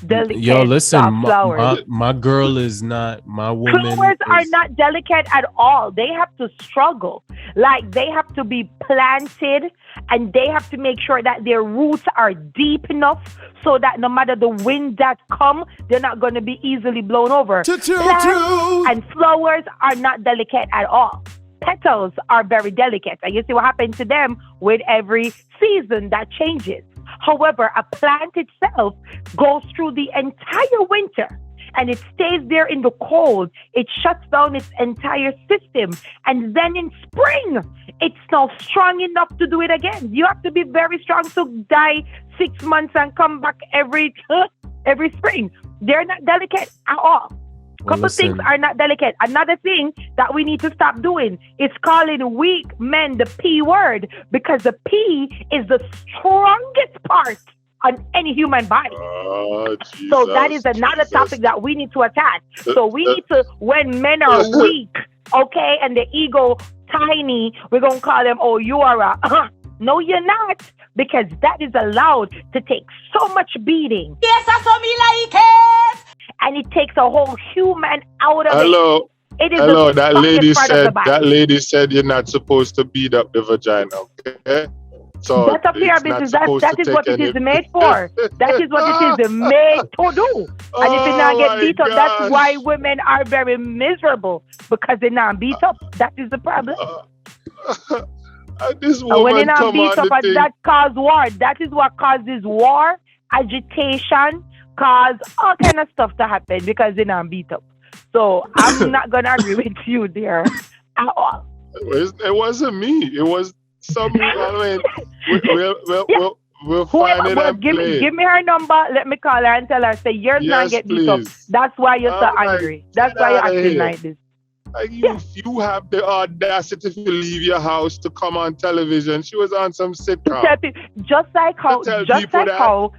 delicate, Yo, listen, soft flowers. my girl is not, my woman Flowers are is- not delicate at all. They have to struggle. Like they have to be planted and they have to make sure that their roots are deep enough so that no matter the wind that come, they're not going to be easily blown over. Plants and flowers are not delicate at all. Petals are very delicate. And you see what happens to them with every season that changes. However, a plant itself goes through the entire winter and it stays there in the cold. It shuts down its entire system. And then in spring, it's now strong enough to do it again. You have to be very strong to die 6 months and come back every spring. They're not delicate at all. Well, Couple things listen. are not delicate. Another thing that we need to stop doing is calling weak men the P word, because the P is the strongest part on any human body. Oh, So that is another topic that we need to attack. So we need to, when men are weak, okay, and the ego tiny, we're going to call them, oh, you are a, no, you're not, because that is allowed to take so much beating. Yes, that's what me like it. And it takes a whole human out of Hello. it. It is Hello, the that strongest lady part of the said body. that lady said you're not supposed to beat up the vagina, okay? So That's up to your it's not business. supposed That to is what take it is any- made for. That is what it is made to do. And if it not get my beat up, that's gosh. why women are very miserable, because they're not beat up. That is the problem. This And when woman they're not come beat on up, the thing. that causes war. That is what causes war, agitation, cause all kind of stuff to happen because they're not beat up. So I'm not gonna agree with you there at all. It wasn't me. It was some. I mean, we'll find Whoever, it well, and play. give me her number. Let me call her and tell her, say yours not Yes, get beat up. please. That's why you're so I'm like, angry. That's get why you're outta acting here. like this. Like you have the audacity to leave your house to come on television. She was on some sitcom. Just like how, To tell people that.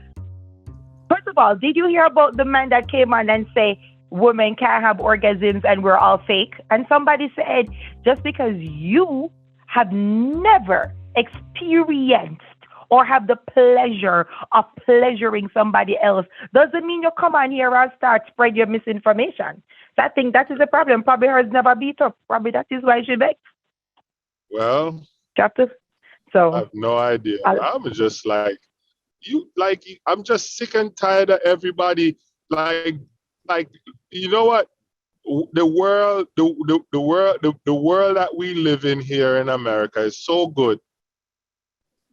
first of all, did you hear about the man that came on and say women can't have orgasms and we're all fake? And somebody said, just because you have never experienced or have the pleasure of pleasuring somebody else doesn't mean you come on here and start spread your misinformation. So I think that is the problem. Probably hers never beat up. Probably that is why she begs. Well, Chapter. So I have no idea. I'm just like you. Like I'm just sick and tired of everybody. Like you know what? The world that we live in here in America is so good.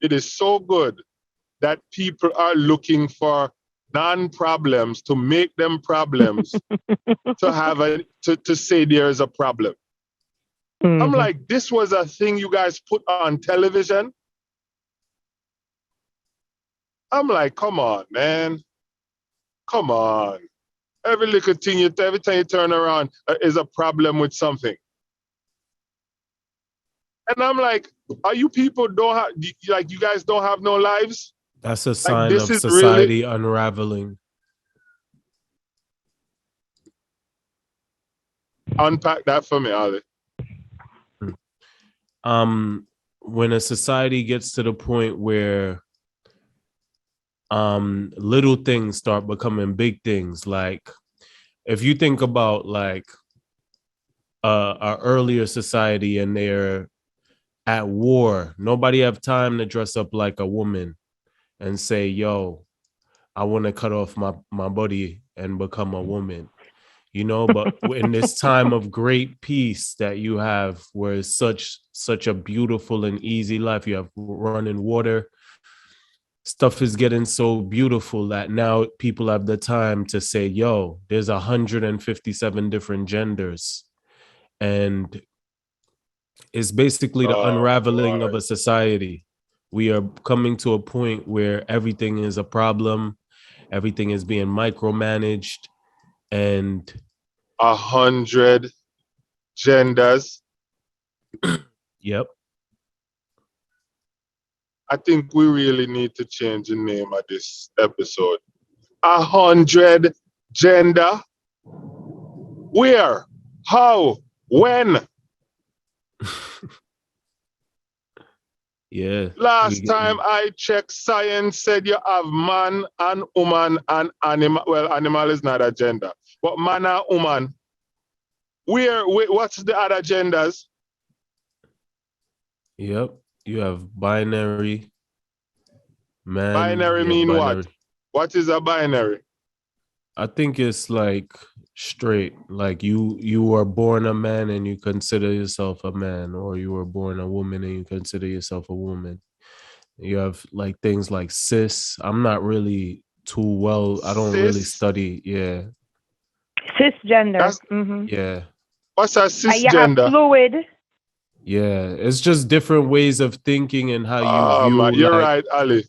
It is so good that people are looking for non-problems to make them problems to say there is a problem. mm-hmm. I'm like, this was a thing you guys put on television. I'm like, come on, man. Come on. Every little thing every time you turn around is a problem with something. And I'm like, are you people you guys don't have no lives? That's a sign this of is society unraveling. Unpack that for me, Ali. When a society gets to the point where little things start becoming big things, like if you think about like our earlier society and they're at war, nobody have time to dress up like a woman and say, yo, I want to cut off my body and become a woman, you know. But in this time of great peace that you have, where it's such a beautiful and easy life, you have running water, stuff is getting so beautiful that now people have the time to say, yo, there's 157 different genders. And it's basically the unraveling of a society. We are coming to a point where everything is a problem. Everything is being micromanaged. And 100 genders. Yep. I think we really need to change the name of this episode. 100 gender. Where? How? When? Yeah. Last time I checked, science said you have man and woman and animal. Well, animal is not a gender, but man and woman. What's the other genders? Yep. You have binary. Man. Binary mean binary. What? What is a binary? I think it's like straight. Like you were born a man and you consider yourself a man, or you were born a woman and you consider yourself a woman. You have like things like cis. I'm not really too well. I don't really study. Yeah. Cisgender. Yeah. What's a cisgender? You have fluid. Yeah, it's just different ways of thinking and how you view. You're right, Ali.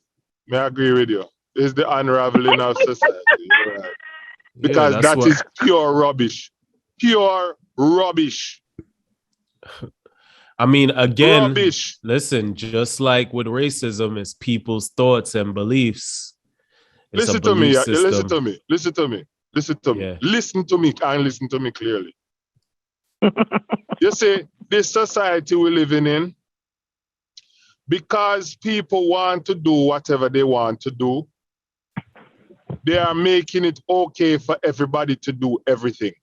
May I agree with you? It's the unraveling of society. You're right. Because that is pure rubbish. Pure rubbish. I mean, again, rubbish. Listen, just like with racism, it's people's thoughts and beliefs. It's a Listen to me. belief Listen system. to me. Listen to me. Listen to me. Yeah. Listen to me and listen to me clearly. You see, this society we're living in, because people want to do whatever they want to do, they are making it okay for everybody to do everything.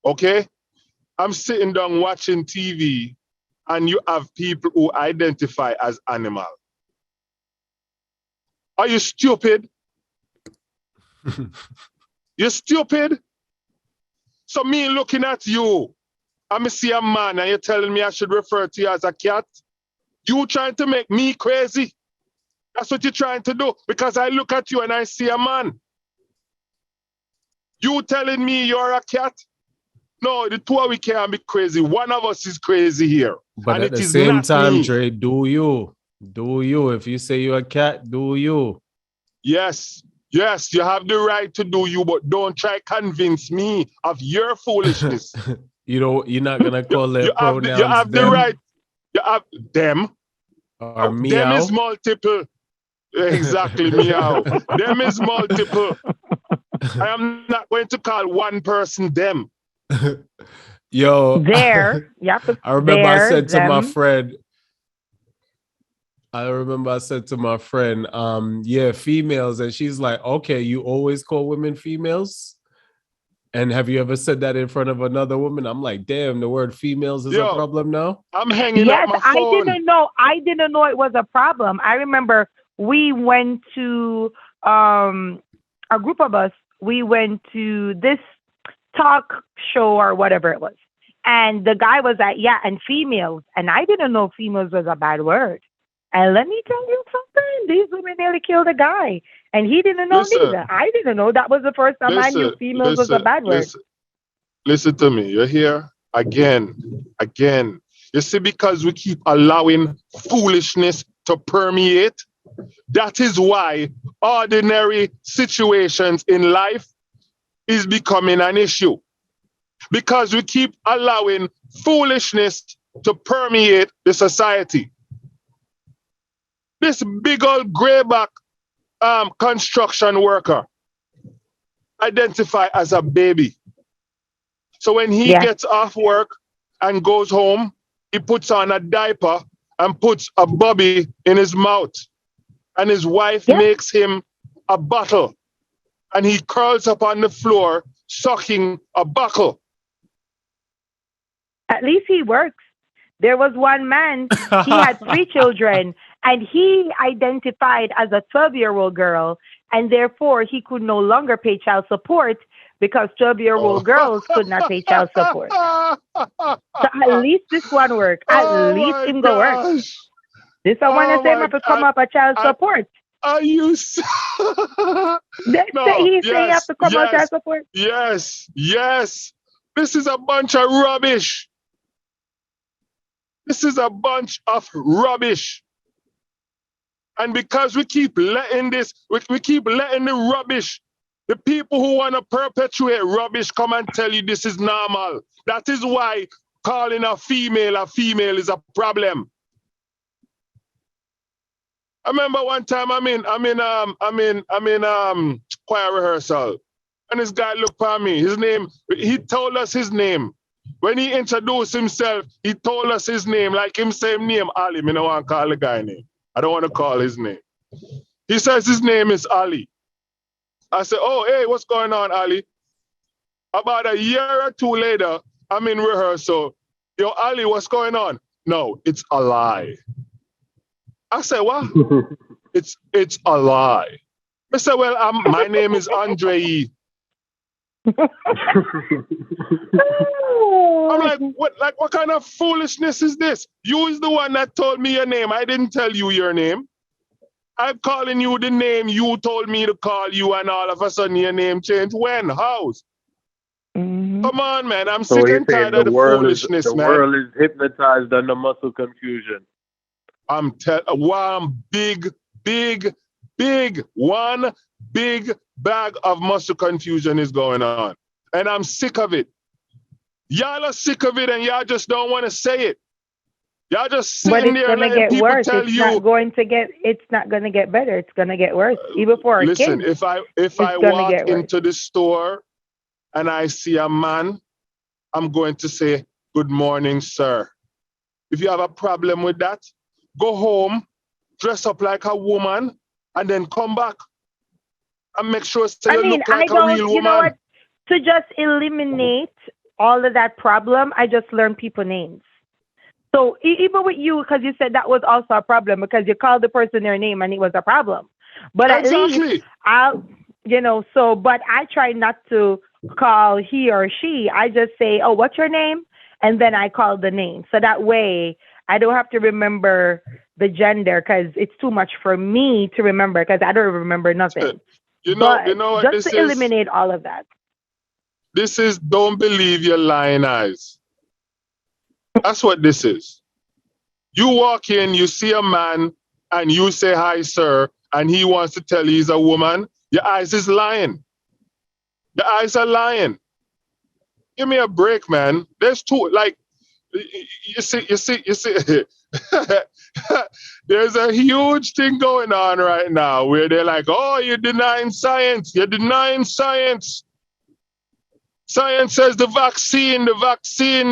Okay? I'm sitting down watching TV and you have people who identify as animal. Are you stupid? You're stupid? So me looking at you, I see a man and you're telling me I should refer to you as a cat? You trying to make me crazy? That's what you're trying to do. Because I look at you and I see a man. You telling me you're a cat? No, the two of we can't be crazy. One of us is crazy here. But and at it the is same not time, me. Dre, do you. Do you. If you say you're a cat, do you. Yes, yes, you have the right to do you, but don't try convince me of your foolishness. You're not gonna call their you pronouns have the them right. You have them. or Them meow. is multiple. Exactly, meow. Them is multiple. I am not going to call one person them. Yo, There, you have to I remember I there said to my them. friend, yeah, females, and she's like, okay, you always call women females? And have you ever said that in front of another woman? I'm like, damn, the word females is a Yo, problem now? I'm hanging up Yes, my I phone. didn't know. I didn't know it was a problem. I remember we went to a group of us. We went to this talk show or whatever it was, and the guy was like, "Yeah," and females, and I didn't know females was a bad word. And let me tell you something: these women nearly killed a guy, and he didn't know Listen, neither. I didn't know that was the first time I knew females was a bad word. listen to me. You're here again. You see, because we keep allowing foolishness to permeate, that is why ordinary situations in life is becoming an issue. Because we keep allowing foolishness to permeate the society. This big old grayback construction worker identify as a baby. So when he Yeah. gets off work and goes home, he puts on a diaper and puts a bubby in his mouth. And his wife Yeah. makes him a bottle. And he curls up on the floor sucking a buckle. At least he works. There was one man, he had 3 children, and he identified as a 12-year-old girl, and therefore he could no longer pay child support because 12-year-old girls could not pay child support. So at least this one work. At Oh least my him go work. gosh. This one Oh say my him to come God. up a child I- support. Are you No, He say he have yes, to come out child yes, support. yes. This is a bunch of rubbish. This is a bunch of rubbish. And because we keep letting this, we keep letting the rubbish, the people who want to perpetuate rubbish come and tell you this is normal. That is why calling a female is a problem. I remember one time I'm in choir rehearsal, and this guy looked at me. He told us his name. When he introduced himself, he told us his name, like him same name, Ali. I don't want to call the guy name. I don't want to call his name. He says his name is Ali. I said, oh, hey, what's going on, Ali? About a year or two later, I'm in rehearsal. Yo, Ali, what's going on? No, it's a lie. I said, what? It's a lie. I said, well, my name is Andre E. I'm like, what kind of foolishness is this? You is the one that told me your name. I didn't tell you your name. I'm calling you the name you told me to call you, and all of a sudden your name changed. When? How? Mm-hmm. Come on, man. I'm So sick you're and saying tired of the foolishness, the man. world is hypnotized under muscle confusion. One big bag of muscle confusion is going on. And I'm sick of it. Y'all are sick of it and y'all just don't want to say it. Y'all just But sitting it's there gonna letting get people worse. tell It's you. not going to get. It's not gonna get better. It's gonna get worse. Even for a Listen, kid, if I it's gonna walk get worse. into the store and I see a man, I'm going to say, "Good morning, sir." If you have a problem with that, go home, dress up like a woman, and then come back and make sure so I you mean, look I like a don't. real You know woman. what? To just eliminate all of that problem, I just learn people names. So even with you, because you said that was also a problem because you called the person their name and it was a problem. But at least Exactly. but I try not to call he or she. I just say, oh, what's your name? And then I call the name. So that way I don't have to remember the gender because it's too much for me to remember because I don't remember nothing. You But know what just this to is? eliminate all of that. This is don't believe your lying eyes. That's what this is. You walk in, you see a man, and you say hi, sir, and he wants to tell you he's a woman. Your eyes is lying. Your eyes are lying. Give me a break, man. There's two, like, you see. There's a huge thing going on right now where they're like, oh, you're denying science. You're denying science. Science says the vaccine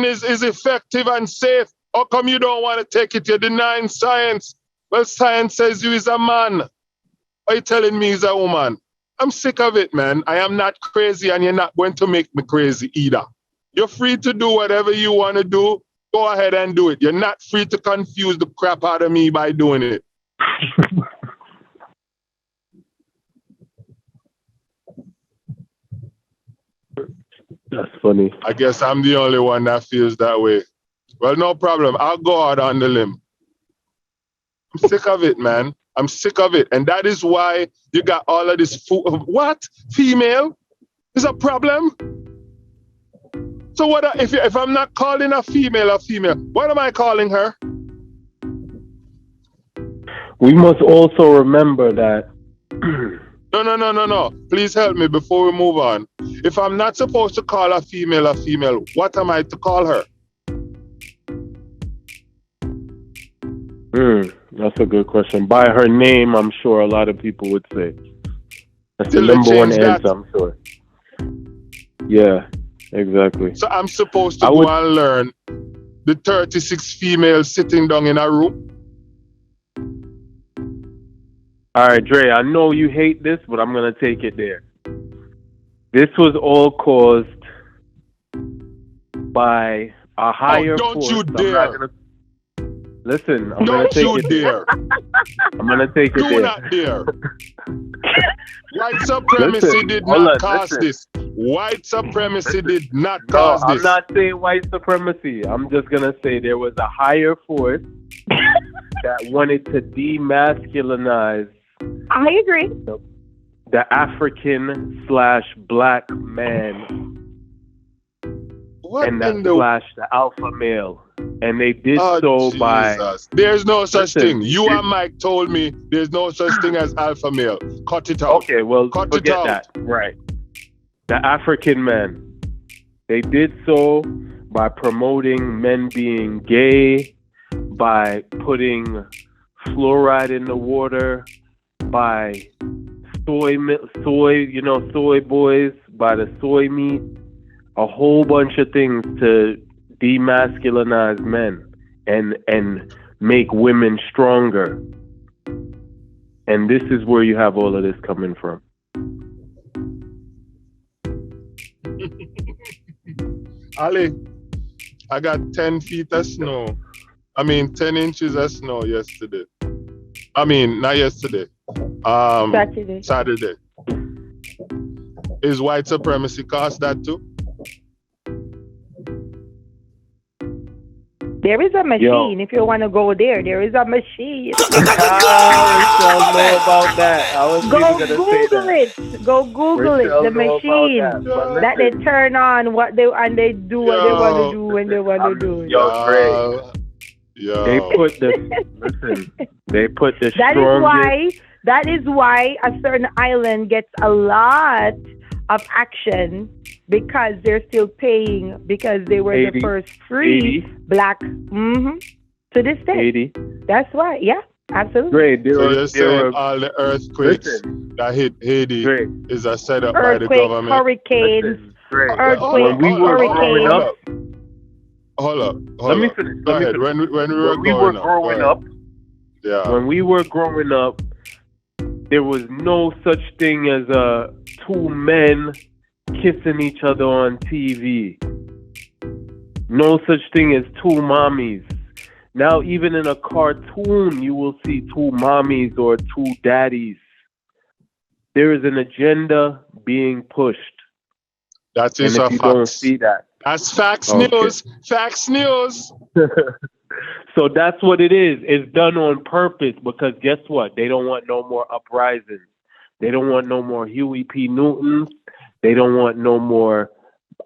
is effective and safe. How come you don't want to take it? You're denying science. Well, science says you is a man. Are you telling me he's a woman? I'm sick of it, man. I am not crazy, and you're not going to make me crazy either. You're free to do whatever you want to do. Go ahead and do it. You're not free to confuse the crap out of me by doing it. That's funny. I guess I'm the only one that feels that way. Well, no problem. I'll go out on the limb. I'm sick of it, man. I'm sick of it. And that is why you got all of this what? Female? Is a problem? So what if I'm not calling a female, what am I calling her? We must also remember that. No. Please help me before we move on. If I'm not supposed to call a female, what am I to call her? That's a good question. By her name, I'm sure a lot of people would say. That's the Till they number one change answer, that. I'm sure. Yeah, exactly. So I'm supposed to go and learn the 36 females sitting down in a room? All right, Dre, I know you hate this, but I'm going to take it there. This was all caused by a higher don't force. You dare. Listen, I'm going Don't to take you it dare. I'm going to take it Do there. not dare. White supremacy did not cause this. White supremacy did not cause this. I'm not saying white supremacy. I'm just going to say there was a higher force that wanted to demasculinize I agree. the African/black man What and that in the / the alpha male. And they did so Jesus. by... There's no such Listen, thing. You and Mike told me there's no such thing as alpha male. Cut it out. Okay, well, Cut forget it out. that. Right. The African man. They did so by promoting men being gay, by putting fluoride in the water, by soy boys, by the soy meat, a whole bunch of things to demasculinize men and make women stronger. And this is where you have all of this coming from. Ali, I got 10 feet of snow. 10 inches of snow yesterday. Not yesterday. Saturday. Is white supremacy cost that too? There is a machine. If you want to go there, there is a machine. I know about that. I was Go even gonna say Google that. it. Go Google it. The machine that they turn on they do what they want to do when they want to do it. They put the strongest. That is why a certain island gets a lot of action because they're still paying because they were the first free black. To this day. Haiti. That's why. Yeah, absolutely. Dre, there So are, you're there saying are, all the earthquakes listen, that hit Haiti Dre, is a setup by the Earthquakes, government? hurricanes, listen, Dre. earthquakes, When we were growing Hold hurricanes. up, up, hold up, let hold me up. finish. Go Let me ahead. finish. When we were When we were growing up, go growing ahead. up, Yeah. when we were growing up, there was no such thing as two men kissing each other on TV. No such thing as two mommies. Now, even in a cartoon, you will see two mommies or two daddies. There is an agenda being pushed. That And is a if you don't fact. see that, That's facts okay. news. Facts news. So that's what it is. It's done on purpose because guess what? They don't want no more uprisings. They don't want no more Huey P. Newtons. They don't want no more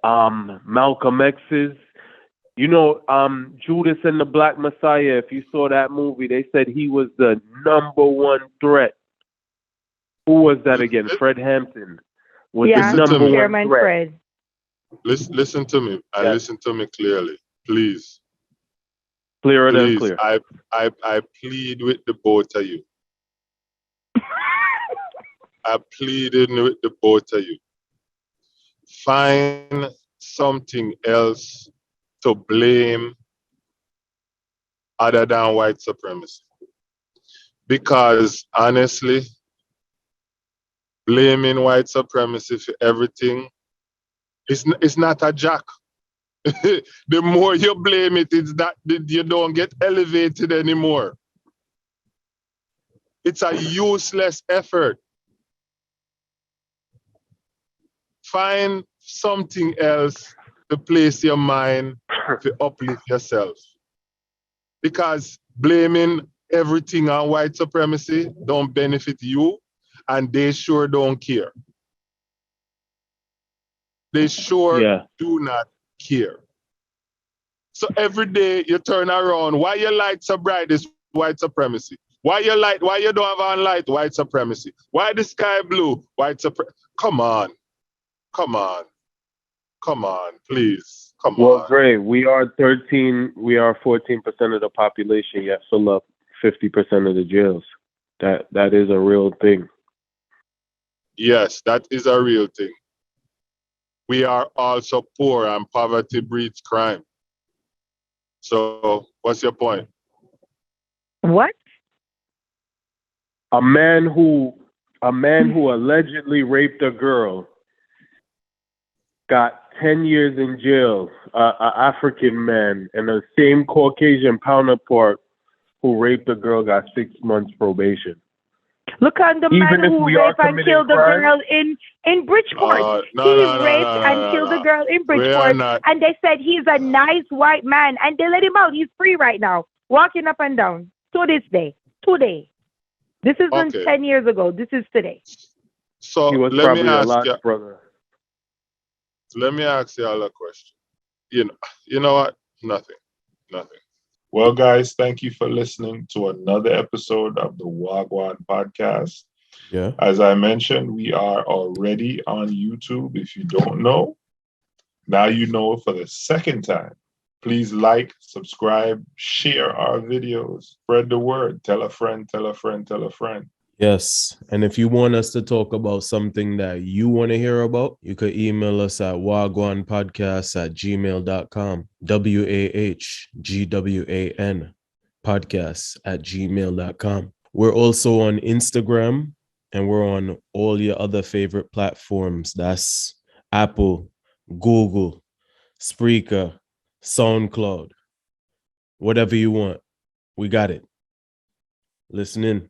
Malcolm X's. You know, Judas and the Black Messiah, if you saw that movie, they said he was the number one threat. Who was that again? Fred Hampton was Yeah, the Listen to number me. one Chairman threat. Fred. Listen to me and Yes. listen to me clearly, please. Clearer than Please, clear. I plead with the both of you. I pleading with the both of you. Find something else to blame other than white supremacy. Because honestly, blaming white supremacy for everything it's not a jack. The more you blame it, it's that you don't get elevated anymore. It's a useless effort. Find something else to place your mind to uplift yourself. Because blaming everything on white supremacy don't benefit you, and they sure don't care. They sure Yeah. do not care. So every day you turn around, why your lights so bright is white supremacy. Why you don't have on light, white supremacy. Why the sky blue, white supremacy. Come on, come on, come on, please, come Well, on. Dre, we are 14% of the population, yet fill up 50% of the jails. That is a real thing. Yes, that is a real thing. We are also poor and poverty breeds crime. So what's your point? What? A man who allegedly raped a girl got 10 years in jail. An African man, and the same Caucasian counterpart who raped a girl got 6 months probation. Look at the man Even if who we are raped and committing killed the crime? girl in Bridgeport. No, He no, no, raped no, and no, killed the no. girl in We are Bridgeport, not. and they said he's a nice white man, and they let him out. He's free right now, walking up and down to this day. Today. This isn't Okay. 10 years ago. This is today. So He was let me probably a ask lot's you. brother. Let me ask you all a question. You know what? Nothing. Well, guys, thank you for listening to another episode of the Wagwan podcast. Yeah. As I mentioned, we are already on YouTube. If you don't know, now you know for the second time. Please like, subscribe, share our videos, spread the word, tell a friend, tell a friend, tell a friend. Yes. And if you want us to talk about something that you want to hear about, you could email us at wagwanpodcast@gmail.com. WAHGWAN podcast@gmail.com. We're also on Instagram, and we're on all your other favorite platforms. That's Apple, Google, Spreaker, SoundCloud, whatever you want. We got it. Listen in.